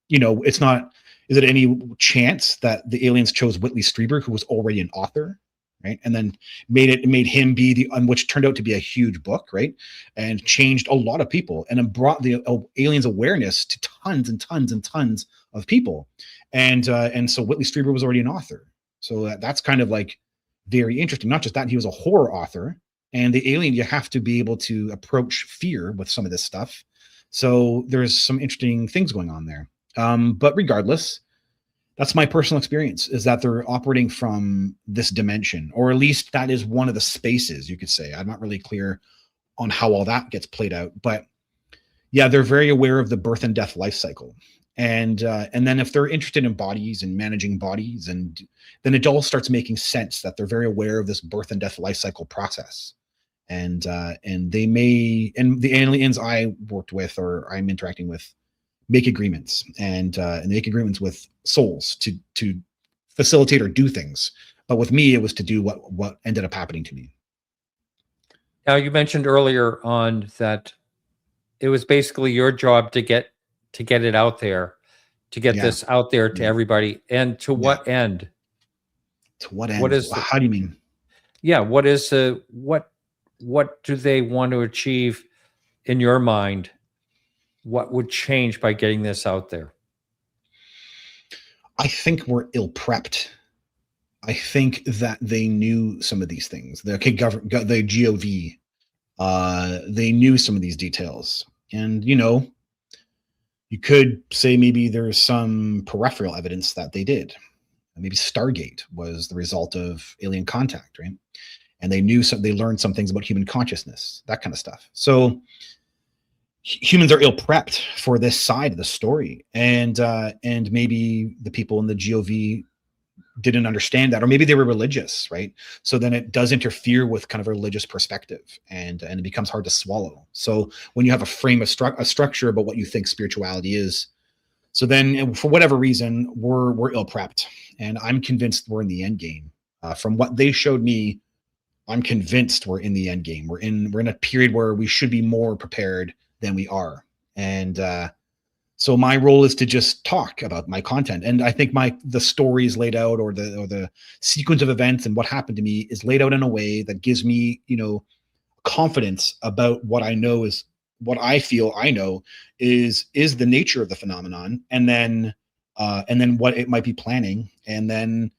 it's not, is it any chance that the aliens chose Whitley Strieber, who was already an author, right? And then made him be which turned out to be a huge book, right? And changed a lot of people, and then brought the aliens awareness to tons and tons and tons of people. And so Whitley Strieber was already an author. So that's kind of like very interesting. Not just that, he was a horror author, and the alien, you have to be able to approach fear with some of this stuff. So there's some interesting things going on there. But regardless, that's my personal experience, is that they're operating from this dimension, or at least that is one of the spaces, you could say. I'm not really clear on how all that gets played out, but yeah, they're very aware of the birth and death life cycle. And then if they're interested in bodies and managing bodies, and then it all starts making sense that they're very aware of this birth and death life cycle process. And they may, and the aliens I worked with or I'm interacting with, make agreements and make agreements with souls to facilitate or do things. But with me, it was to do what ended up happening to me.
Now, you mentioned earlier on that it was basically your job to get it out there, to get this out there to everybody. And to what end?
To what end?
What is
how do you mean?
Yeah. What is what do they want to achieve in your mind? What would change by getting this out there?
I think we're ill-prepped. I think that they knew some of these things. The GOV, they knew some of these details. And, you could say maybe there's some peripheral evidence that they did. Maybe Stargate was the result of alien contact, right? And they learned some things about human consciousness, that kind of stuff. So humans are ill-prepped for this side of the story. And maybe the people in the GOV didn't understand that, or maybe they were religious, right? So then it does interfere with kind of a religious perspective, and it becomes hard to swallow. So when you have a frame of a structure about what you think spirituality is, so then for whatever reason, we're ill-prepped, and I'm convinced we're in the end game. From what they showed me, I'm convinced we're in the end game. We're in a period where we should be more prepared than we are. And so my role is to just talk about my content. And I think the story is laid out, or the sequence of events and what happened to me is laid out in a way that gives me, confidence about what I know is what I feel I know is the nature of the phenomenon. And then what it might be planning. And then,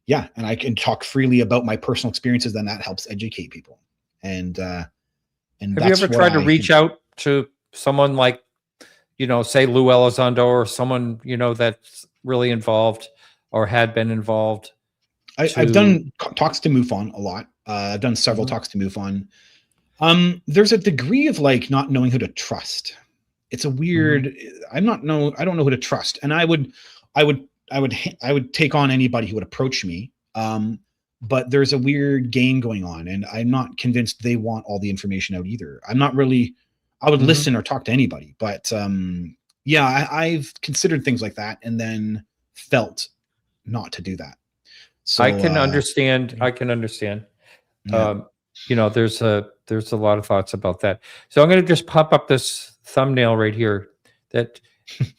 and I can talk freely about my personal experiences. Then that helps educate people. And
have you ever tried to reach out to someone like, say Lou Elizondo, or someone, that's really involved or had been involved?
I've done talks to MUFON a lot. I've done several talks to MUFON. There's a degree of not knowing who to trust. It's a weird, I don't know who to trust. And I would take on anybody who would approach me. But there's a weird game going on, and I'm not convinced they want all the information out either. I would listen or talk to anybody, but I've considered things like that and then felt not to do that. So
I can understand. Yeah. There's a lot of thoughts about that. So I'm going to just pop up this thumbnail right here that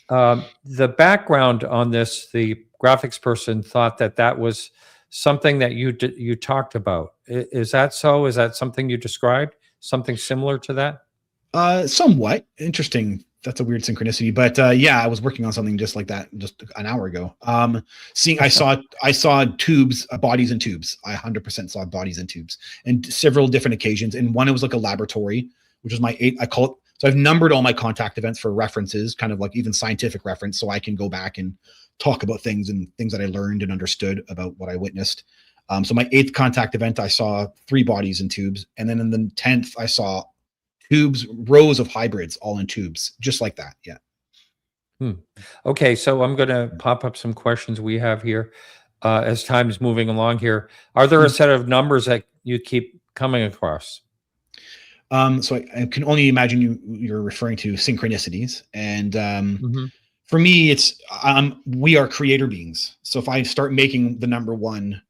the background on this, the graphics person thought that was something that you talked about. Is that so? Is that something you described? Something similar to that?
Somewhat interesting. That's a weird synchronicity, but I was working on something just like that just an hour ago. I saw tubes, bodies in tubes. I 100% saw bodies in tubes, and several different occasions. And one, it was like a laboratory, which was my 8. I call it. So I've numbered all my contact events for references, kind of like even scientific reference, so I can go back and talk about things that I learned and understood about what I witnessed. So my 8th contact event, I saw 3 bodies in tubes, and then in the 10th, I saw tubes, rows of hybrids, all in tubes, just like that. Yeah.
Okay, so I'm going to pop up some questions we have here as time is moving along here. Are there a set of numbers that you keep coming across?
So I can only imagine you're referring to synchronicities, and for me, it's we are creator beings. So if I start making the number 1,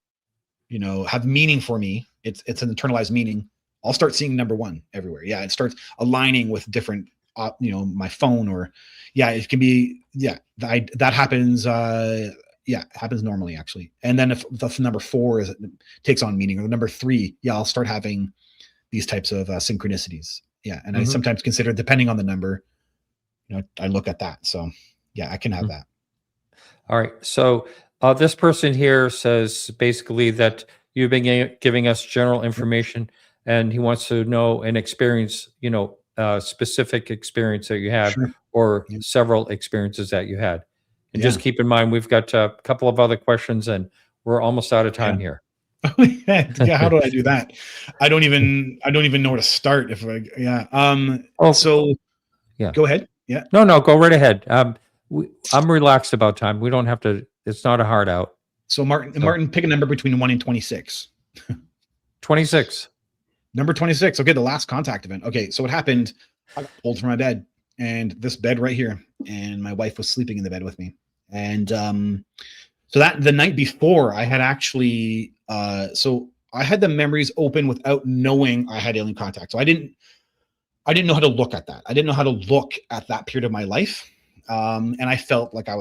have meaning for me, it's an internalized meaning. I'll start seeing number 1 everywhere. Yeah, it starts aligning with different, my phone, or it can be that happens. It happens normally actually. And then if the number 4 takes on meaning, or the number 3, I'll start having these types of synchronicities. Yeah, and I sometimes consider, depending on the number, I look at that. So I can have that.
All right. So this person here says basically that you've been giving us general information, and he wants to know an experience, specific experience that you had,
Sure.
or
Yeah.
several experiences that you had. And
Yeah.
just keep in mind, we've got a couple of other questions, and we're almost out of time here.
Yeah, how do I do that? I don't even know where to start. So
yeah.
Go ahead. Yeah.
No, go right ahead. I'm relaxed about time. We don't have to. It's not a hard out.
So Martin, pick a number between 1 and 26.
26.
Number 26. Okay, the last contact event. Okay, so what happened? I got pulled from my bed, and this bed right here, and my wife was sleeping in the bed with me. And so that the night before, I had actually so I had the memories open without knowing I had alien contact. So I didn't know how to look at that. I didn't know how to look at that period of my life. And I felt like I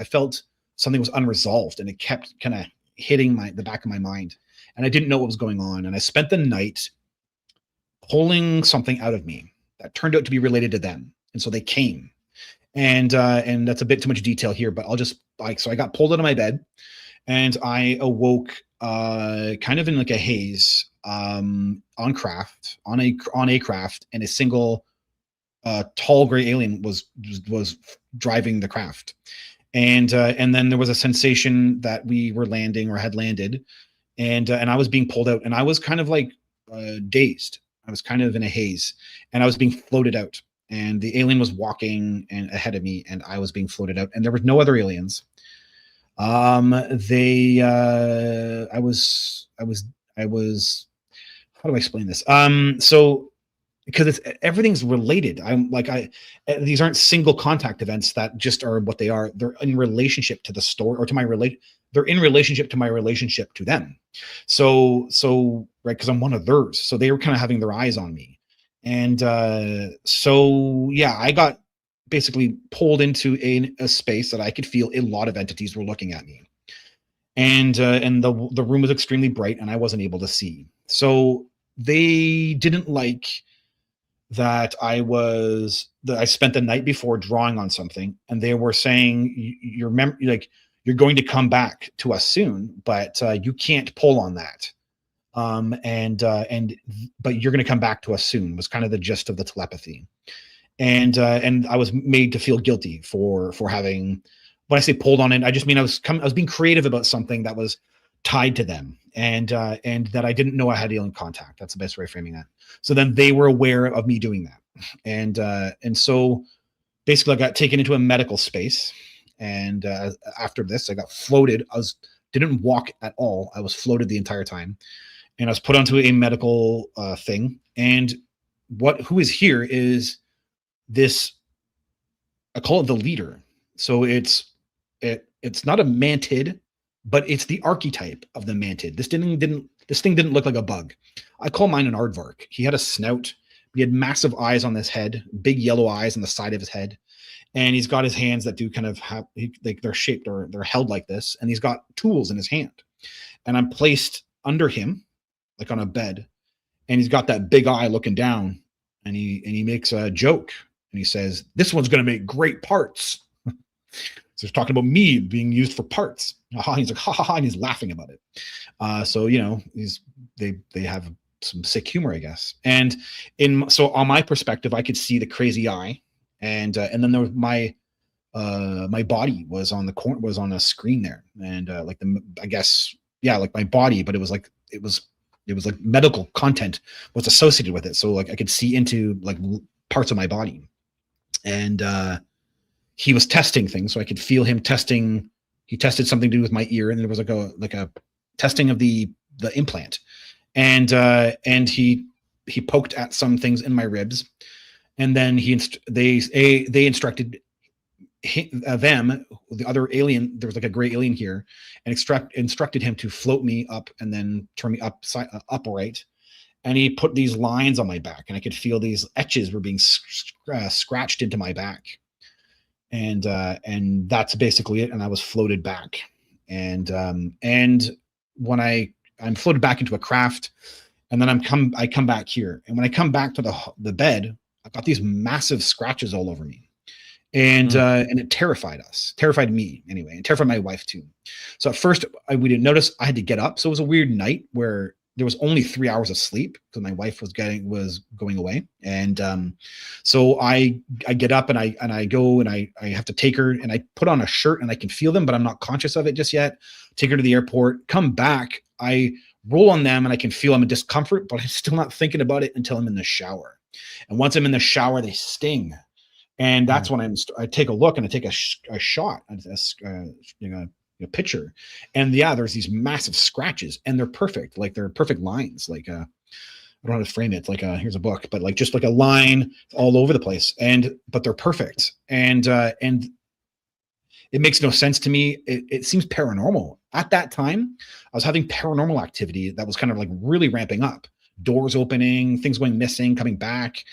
felt something was unresolved, and it kept kind of hitting the back of my mind. And I didn't know what was going on. And I spent the night pulling something out of me that turned out to be related to them. And so they came. And that's a bit too much detail here, but so I got pulled out of my bed, and I awoke kind of in like a haze on a craft, and a single tall gray alien was driving the craft. And then there was a sensation that we were landing or had landed, and I was being pulled out, and I was kind of like dazed. I was kind of in a haze, and I was being floated out, and the alien was walking ahead of me, and I was being floated out, and there was no other aliens. I was how do I explain this? So because everything's related. These aren't single contact events that just are what they are. They're in relationship to the story, or to they're in relationship to my relationship to them. So right, because I'm one of theirs. So they were kind of having their eyes on me. And so yeah, I got basically pulled into a space that I could feel a lot of entities were looking at me. And the room was extremely bright, and I wasn't able to see. So they didn't like that I spent the night before drawing on something, and they were saying, you're going to come back to us soon, but you can't pull on that. But you're going to come back to us soon, was kind of the gist of the telepathy. And I was made to feel guilty for having, when I say pulled on it, I just mean I was being creative about something that was tied to them, and that I didn't know I had alien contact. That's the best way of framing that. So then they were aware of me doing that. And so basically I got taken into a medical space. And after this, I got floated. Didn't walk at all. I was floated the entire time. And I was put onto a medical thing. And who is here is this, I call it the leader. So it's not a mantid, but it's the archetype of the mantid. This thing didn't look like a bug. I call mine an aardvark. He had a snout. He had massive eyes on his head, big yellow eyes on the side of his head. And he's got his hands that do kind of have, they're shaped, or they're held like this. And he's got tools in his hand. And I'm placed under him, like on a bed. And he's got that big eye looking down. And he makes a joke. And he says, "This one's going to make great parts." So he's talking about me being used for parts. He's like, ha ha ha, and he's laughing about it. So they have some sick humor, I guess. And so on my perspective, I could see the crazy eye, and then there was my body was on a screen there, and like my body, but it was like medical content was associated with it. So like I could see into like parts of my body, and he was testing things, so I could feel him testing. He tested something to do with my ear, and there was like a testing of the implant, and he poked at some things in my ribs, and then they instructed them, the other alien. There was like a gray alien here, and instructed him to float me up and then turn me upright. And he put these lines on my back, and I could feel these etches were being scratched into my back. And that's basically it. And I was floated back. And when I'm floated back into a craft, and then I come back here. And when I come back to the bed, I've got these massive scratches all over me. and it terrified me anyway, and terrified my wife too. So at first we didn't notice. I had to get up, so it was a weird night where there was only 3 hours of sleep because my wife was going away, and so I get up and I go and I have to take her, and I put on a shirt and I can feel them, but I'm not conscious of it just yet. Take her to the airport, come back, I roll on them and I can feel I'm in discomfort, but I'm still not thinking about it until I'm in the shower. And once I'm in the shower, they sting. And that's when I take a look and I take a shot, a picture. And yeah, there's these massive scratches and they're perfect. Like they're perfect lines. Like, I don't know how to frame it. Like, here's a book, but like, just like a line all over the place. But they're perfect. And it makes no sense to me. It seems paranormal. At that time, I was having paranormal activity that was kind of like really ramping up. Doors opening, things going missing, coming back.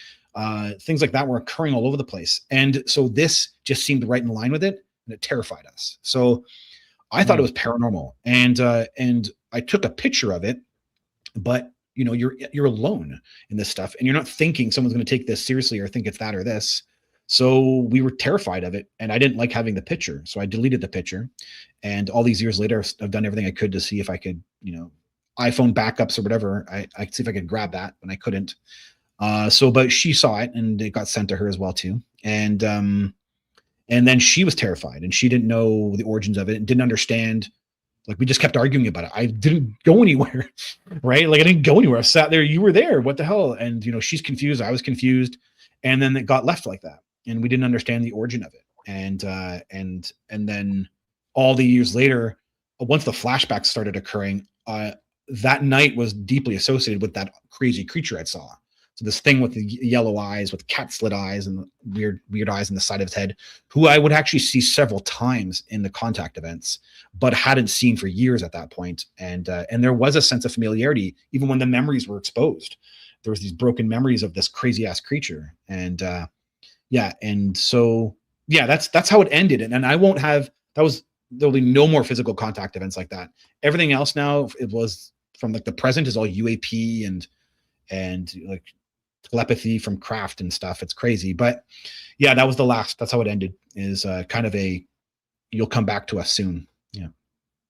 Things like that were occurring all over the place. And so this just seemed right in line with it, and it terrified us. So I thought it was paranormal. And I took a picture of it, but you know, you're alone in this stuff and you're not thinking someone's going to take this seriously or think it's that or this. So we were terrified of it, and I didn't like having the picture. So I deleted the picture. And all these years later, I've done everything I could to see if I could, you know, iPhone backups or whatever. I could see if I could grab that, and I couldn't. But she saw it and it got sent to her as well too. And then she was terrified and she didn't know the origins of it and didn't understand. Like we just kept arguing about it. I didn't go anywhere, right? Like I didn't go anywhere. I sat there. You were there. What the hell? And you know, she's confused. I was confused. And then it got left like that. And we didn't understand the origin of it. And then all the years later, once the flashbacks started occurring, that night was deeply associated with that crazy creature I saw. So this thing with the yellow eyes, with cat slit eyes and the weird eyes on the side of his head, who I would actually see several times in the contact events, but hadn't seen for years at that point. And there was a sense of familiarity, even when the memories were exposed. There was these broken memories of this crazy ass creature. And so that's how it ended. And I won't have, there'll be no more physical contact events like that. Everything else now, it was from like the present is all UAP and like telepathy from craft and stuff. It's crazy. But yeah, that was the last. That's how it ended, is kind of you'll come back to us soon. Yeah.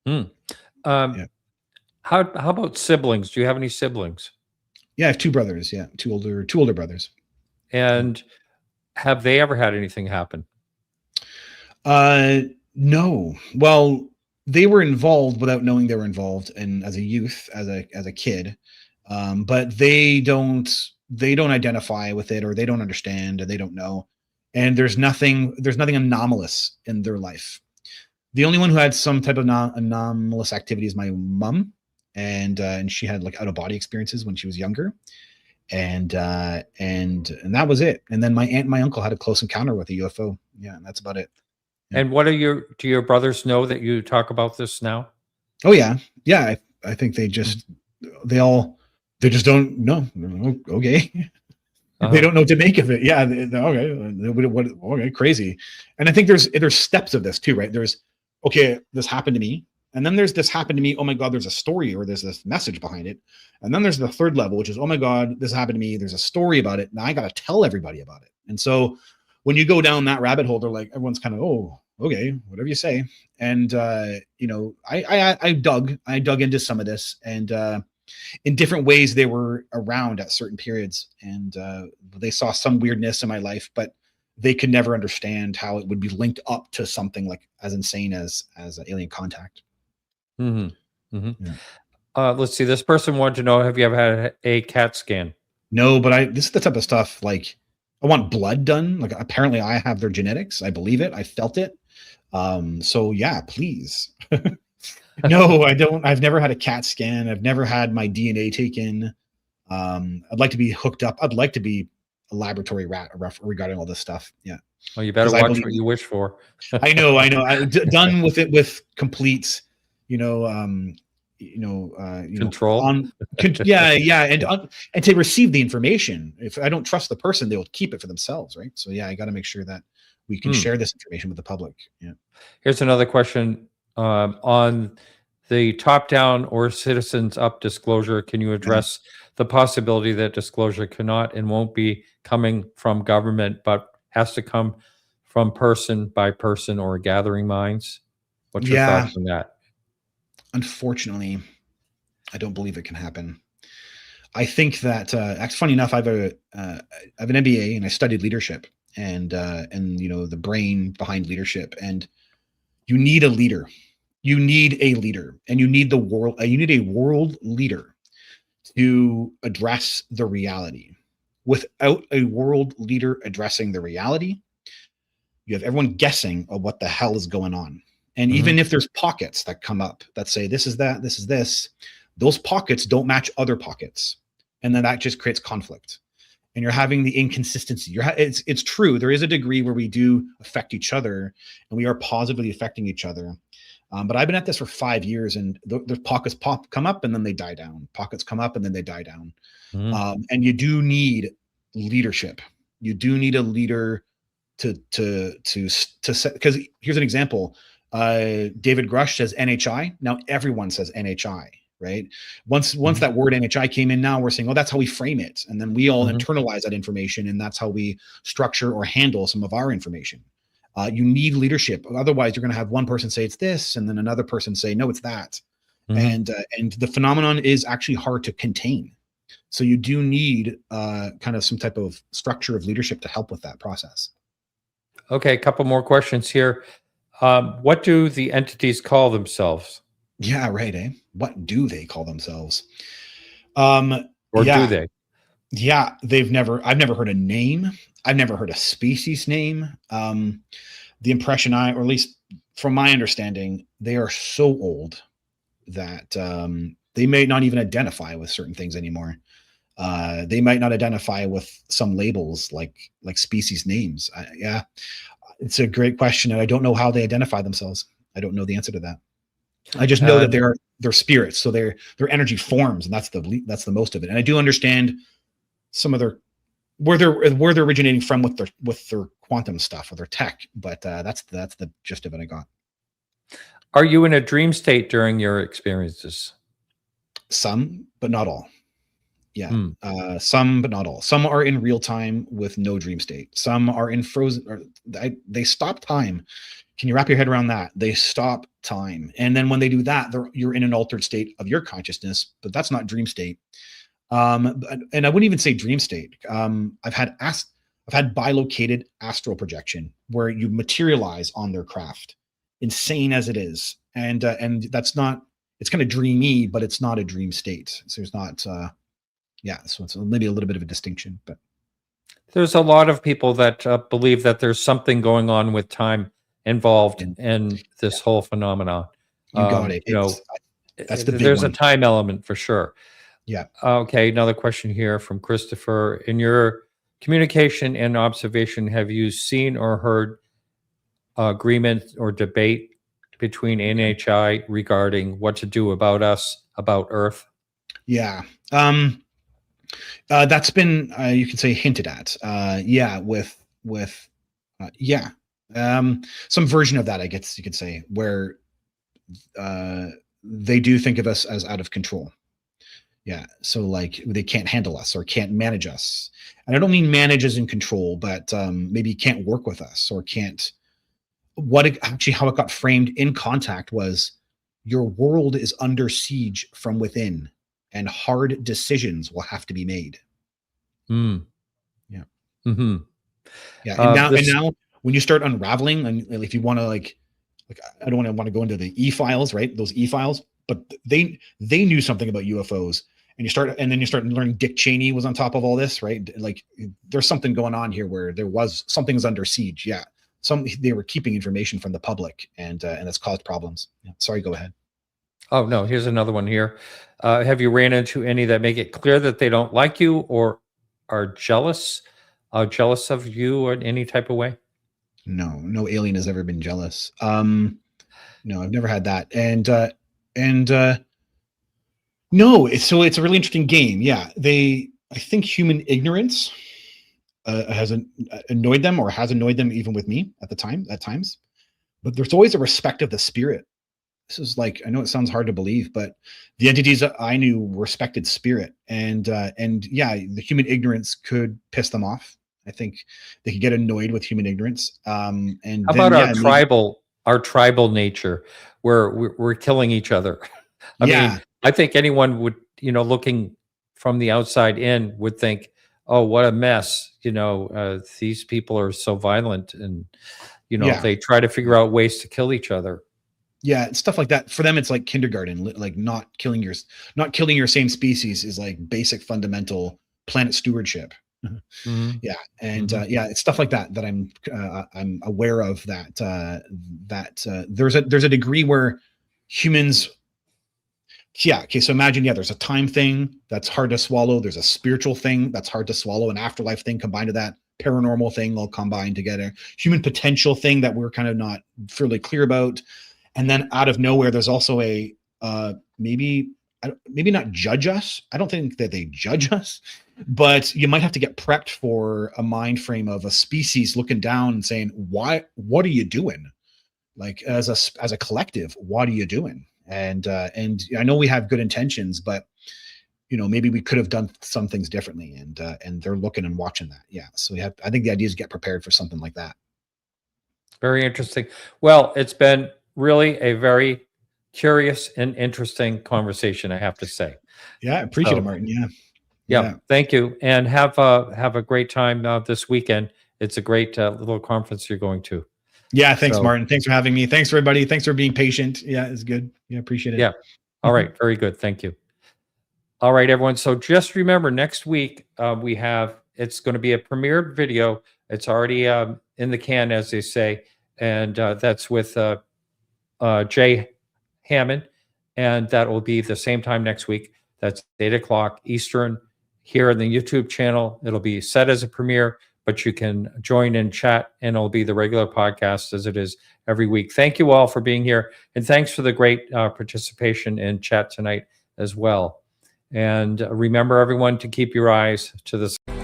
Yeah. How about siblings? Do you have any siblings?
Yeah, I have 2 brothers. Yeah. Two older brothers.
And have they ever had anything happen?
No. Well, they were involved without knowing they were involved, and as a youth, as a kid. But they don't identify with it, or they don't understand, or they don't know. And there's nothing anomalous in their life. The only one who had some type of anomalous activity is my mom. And she had like out of body experiences when she was younger. And that was it. And then my aunt and my uncle had a close encounter with a UFO. Yeah. And that's about it. Yeah.
And do your brothers know that you talk about this now?
Oh yeah. Yeah. I think they just don't know. Okay. They don't know what to make of it. Yeah. Okay. Crazy. And I think there's steps of this too, right? There's, okay, this happened to me. And then there's this happened to me. Oh my God, there's a story, or there's this message behind it. And then there's the third level, which is, oh my God, this happened to me. There's a story about it. Now I got to tell everybody about it. And so when you go down that rabbit hole, they're like, everyone's kind of, oh, okay, whatever you say. And, I dug into some of this, and, in different ways they were around at certain periods, and, they saw some weirdness in my life, but they could never understand how it would be linked up to something like as insane as alien contact.
Mm-hmm. Mm-hmm. Yeah. Let's see. This person wanted to know, have you ever had a CAT scan?
No, but this is the type of stuff, like I want blood done. Like apparently I have their genetics. I believe it. I felt it. So yeah, please. No, I don't. I've never had a CAT scan. I've never had my DNA taken. I'd like to be hooked up. I'd like to be a laboratory rat regarding all this stuff. Yeah.
Well, you better watch what you wish for.
I know. Done with it with complete,
control.
Yeah. And to receive the information. If I don't trust the person, they'll keep it for themselves. Right. So yeah, I got to make sure that we can share this information with the public. Yeah.
Here's another question. On the top-down or citizens-up disclosure, can you address the possibility that disclosure cannot and won't be coming from government, but has to come from person by person or gathering minds? What's your
Yeah,
thoughts on that?
unfortunately, I don't believe it can happen. I think that it's funny enough. I have an MBA and I studied leadership and the brain behind leadership. And you need a leader. You need a leader, and you need the world. You need a world leader to address the reality. Without a world leader addressing the reality, you have everyone guessing of what the hell is going on. And even if there's pockets that come up that say this is that, this is this, those pockets don't match other pockets, and then that just creates conflict. And you're having the inconsistency. It's true. There is a degree where we do affect each other, and we are positively affecting each other. But I've been at this for 5 years, and the pockets come up and then they die down. Pockets come up and then they die down. And you do need leadership. You do need a leader to set. Because here's an example. David Grush says NHI. Now everyone says NHI, right? Once that word NHI came in, now we're saying, oh, that's how we frame it, and then we all internalize that information, and that's how we structure or handle some of our information. You need leadership. Otherwise, you're going to have one person say it's this, and then another person say, no, it's that. And the phenomenon is actually hard to contain. So you do need kind of some type of structure of leadership to help with that process.
Okay, a couple more questions here. What do the entities call themselves?
Yeah, right. What do they call themselves?
Or do they?
Yeah, I've never heard a name. I've never heard a species name. The impression or at least from my understanding, they are so old that they may not even identify with certain things anymore. They might not identify with some labels like species names. Yeah, it's a great question, and I don't know how they identify themselves. I don't know the answer to that. I just know that they're spirits, so their energy forms, and that's the most of it. And I do understand some of where they're originating from with their quantum stuff or their tech, but that's the gist of it I got.
Are you in a dream state during your experiences?
Some, but not all. Yeah, some, but not all. Some are in real time with no dream state. Some are in frozen, or they stop time. Can you wrap your head around that? They stop time, and then when they do that, you're in an altered state of your consciousness, but that's not dream state. And I wouldn't even say dream state. I've had bilocated astral projection where you materialize on their craft, insane as it is, and that's not. It's kind of dreamy, but it's not a dream state. So there's not. So it's maybe a little bit of a distinction, but
there's a lot of people that believe that there's something going on with time involved in this whole phenomenon.
You got it. That's the big
there's
one.
A time element for sure.
Yeah.
Okay. Another question here from Christopher. In your communication and observation, have you seen or heard agreement or debate between NHI regarding what to do about us, about Earth?
Yeah. That's been, you could say, hinted at. Some version of that, I guess you could say, where they do think of us as out of control. Yeah. So like they can't handle us or can't manage us. And I don't mean manage as in control, but maybe can't work with us or can't. How it got framed in contact was your world is under siege from within, and hard decisions will have to be made. Yeah. Yeah. And now when you start unraveling, and if you want to like I don't want to go into the e-files, right? Those e-files, but they knew something about UFOs, and then you start learning Dick Cheney was on top of all this, right? Like there's something going on here where something's under siege. Yeah. They were keeping information from the public, and that's caused problems. Yeah. Sorry, go ahead.
Oh no, here's another one here. Have you ran into any that make it clear that they don't like you or are jealous of you in any type of way?
No alien has ever been jealous. No, I've never had that. No, it's a really interesting game. Yeah. I think human ignorance has annoyed them, or has annoyed them even with me at times, but there's always a respect of the spirit. This is like, I know it sounds hard to believe, but the entities that I knew respected spirit, and yeah, the human ignorance could piss them off, I think they could get annoyed with human ignorance. And
how
then,
about
yeah,
our tribal nature, where we're killing each other? I mean, I think anyone would, looking from the outside in, would think, oh, what a mess. These people are so violent, and they try to figure out ways to kill each other.
Yeah, stuff like that. For them, it's like kindergarten. Like not killing your same species is like basic fundamental planet stewardship.
Mm-hmm.
Yeah, and it's stuff like that I'm aware of. There's a degree where humans. Yeah. Okay. So imagine, there's a time thing that's hard to swallow. There's a spiritual thing that's hard to swallow. An afterlife thing combined to that. Paranormal thing all combined together. Human potential thing that we're kind of not fairly clear about. And then out of nowhere, there's also a maybe not judge us. I don't think that they judge us, but you might have to get prepped for a mind frame of a species looking down and saying, "What are you doing?" Like as a collective, what are you doing? And I know we have good intentions, but maybe we could have done some things differently. And they're looking and watching that. Yeah. So I think the idea is to get prepared for something like that.
Very interesting. Well, it's been really a very curious and interesting conversation, I have to say.
Yeah, I appreciate it, Martin.
Yeah. Thank you. And have a great time this weekend. It's a great little conference you're going to.
Yeah. Thanks, Martin. Thanks for having me. Thanks, everybody. Thanks for being patient. Yeah, it's good. Yeah, appreciate it.
Yeah. All right. Very good. Thank you. All right, everyone. So just remember, next week it's going to be a premiered video. It's already in the can, as they say. And that's with Jay Hammond. And that will be the same time next week. That's 8:00 Eastern here on the YouTube channel. It'll be set as a premiere, but you can join in chat, and it'll be the regular podcast as it is every week. Thank you all for being here. And thanks for the great participation in chat tonight as well. And remember, everyone, to keep your eyes to the sky.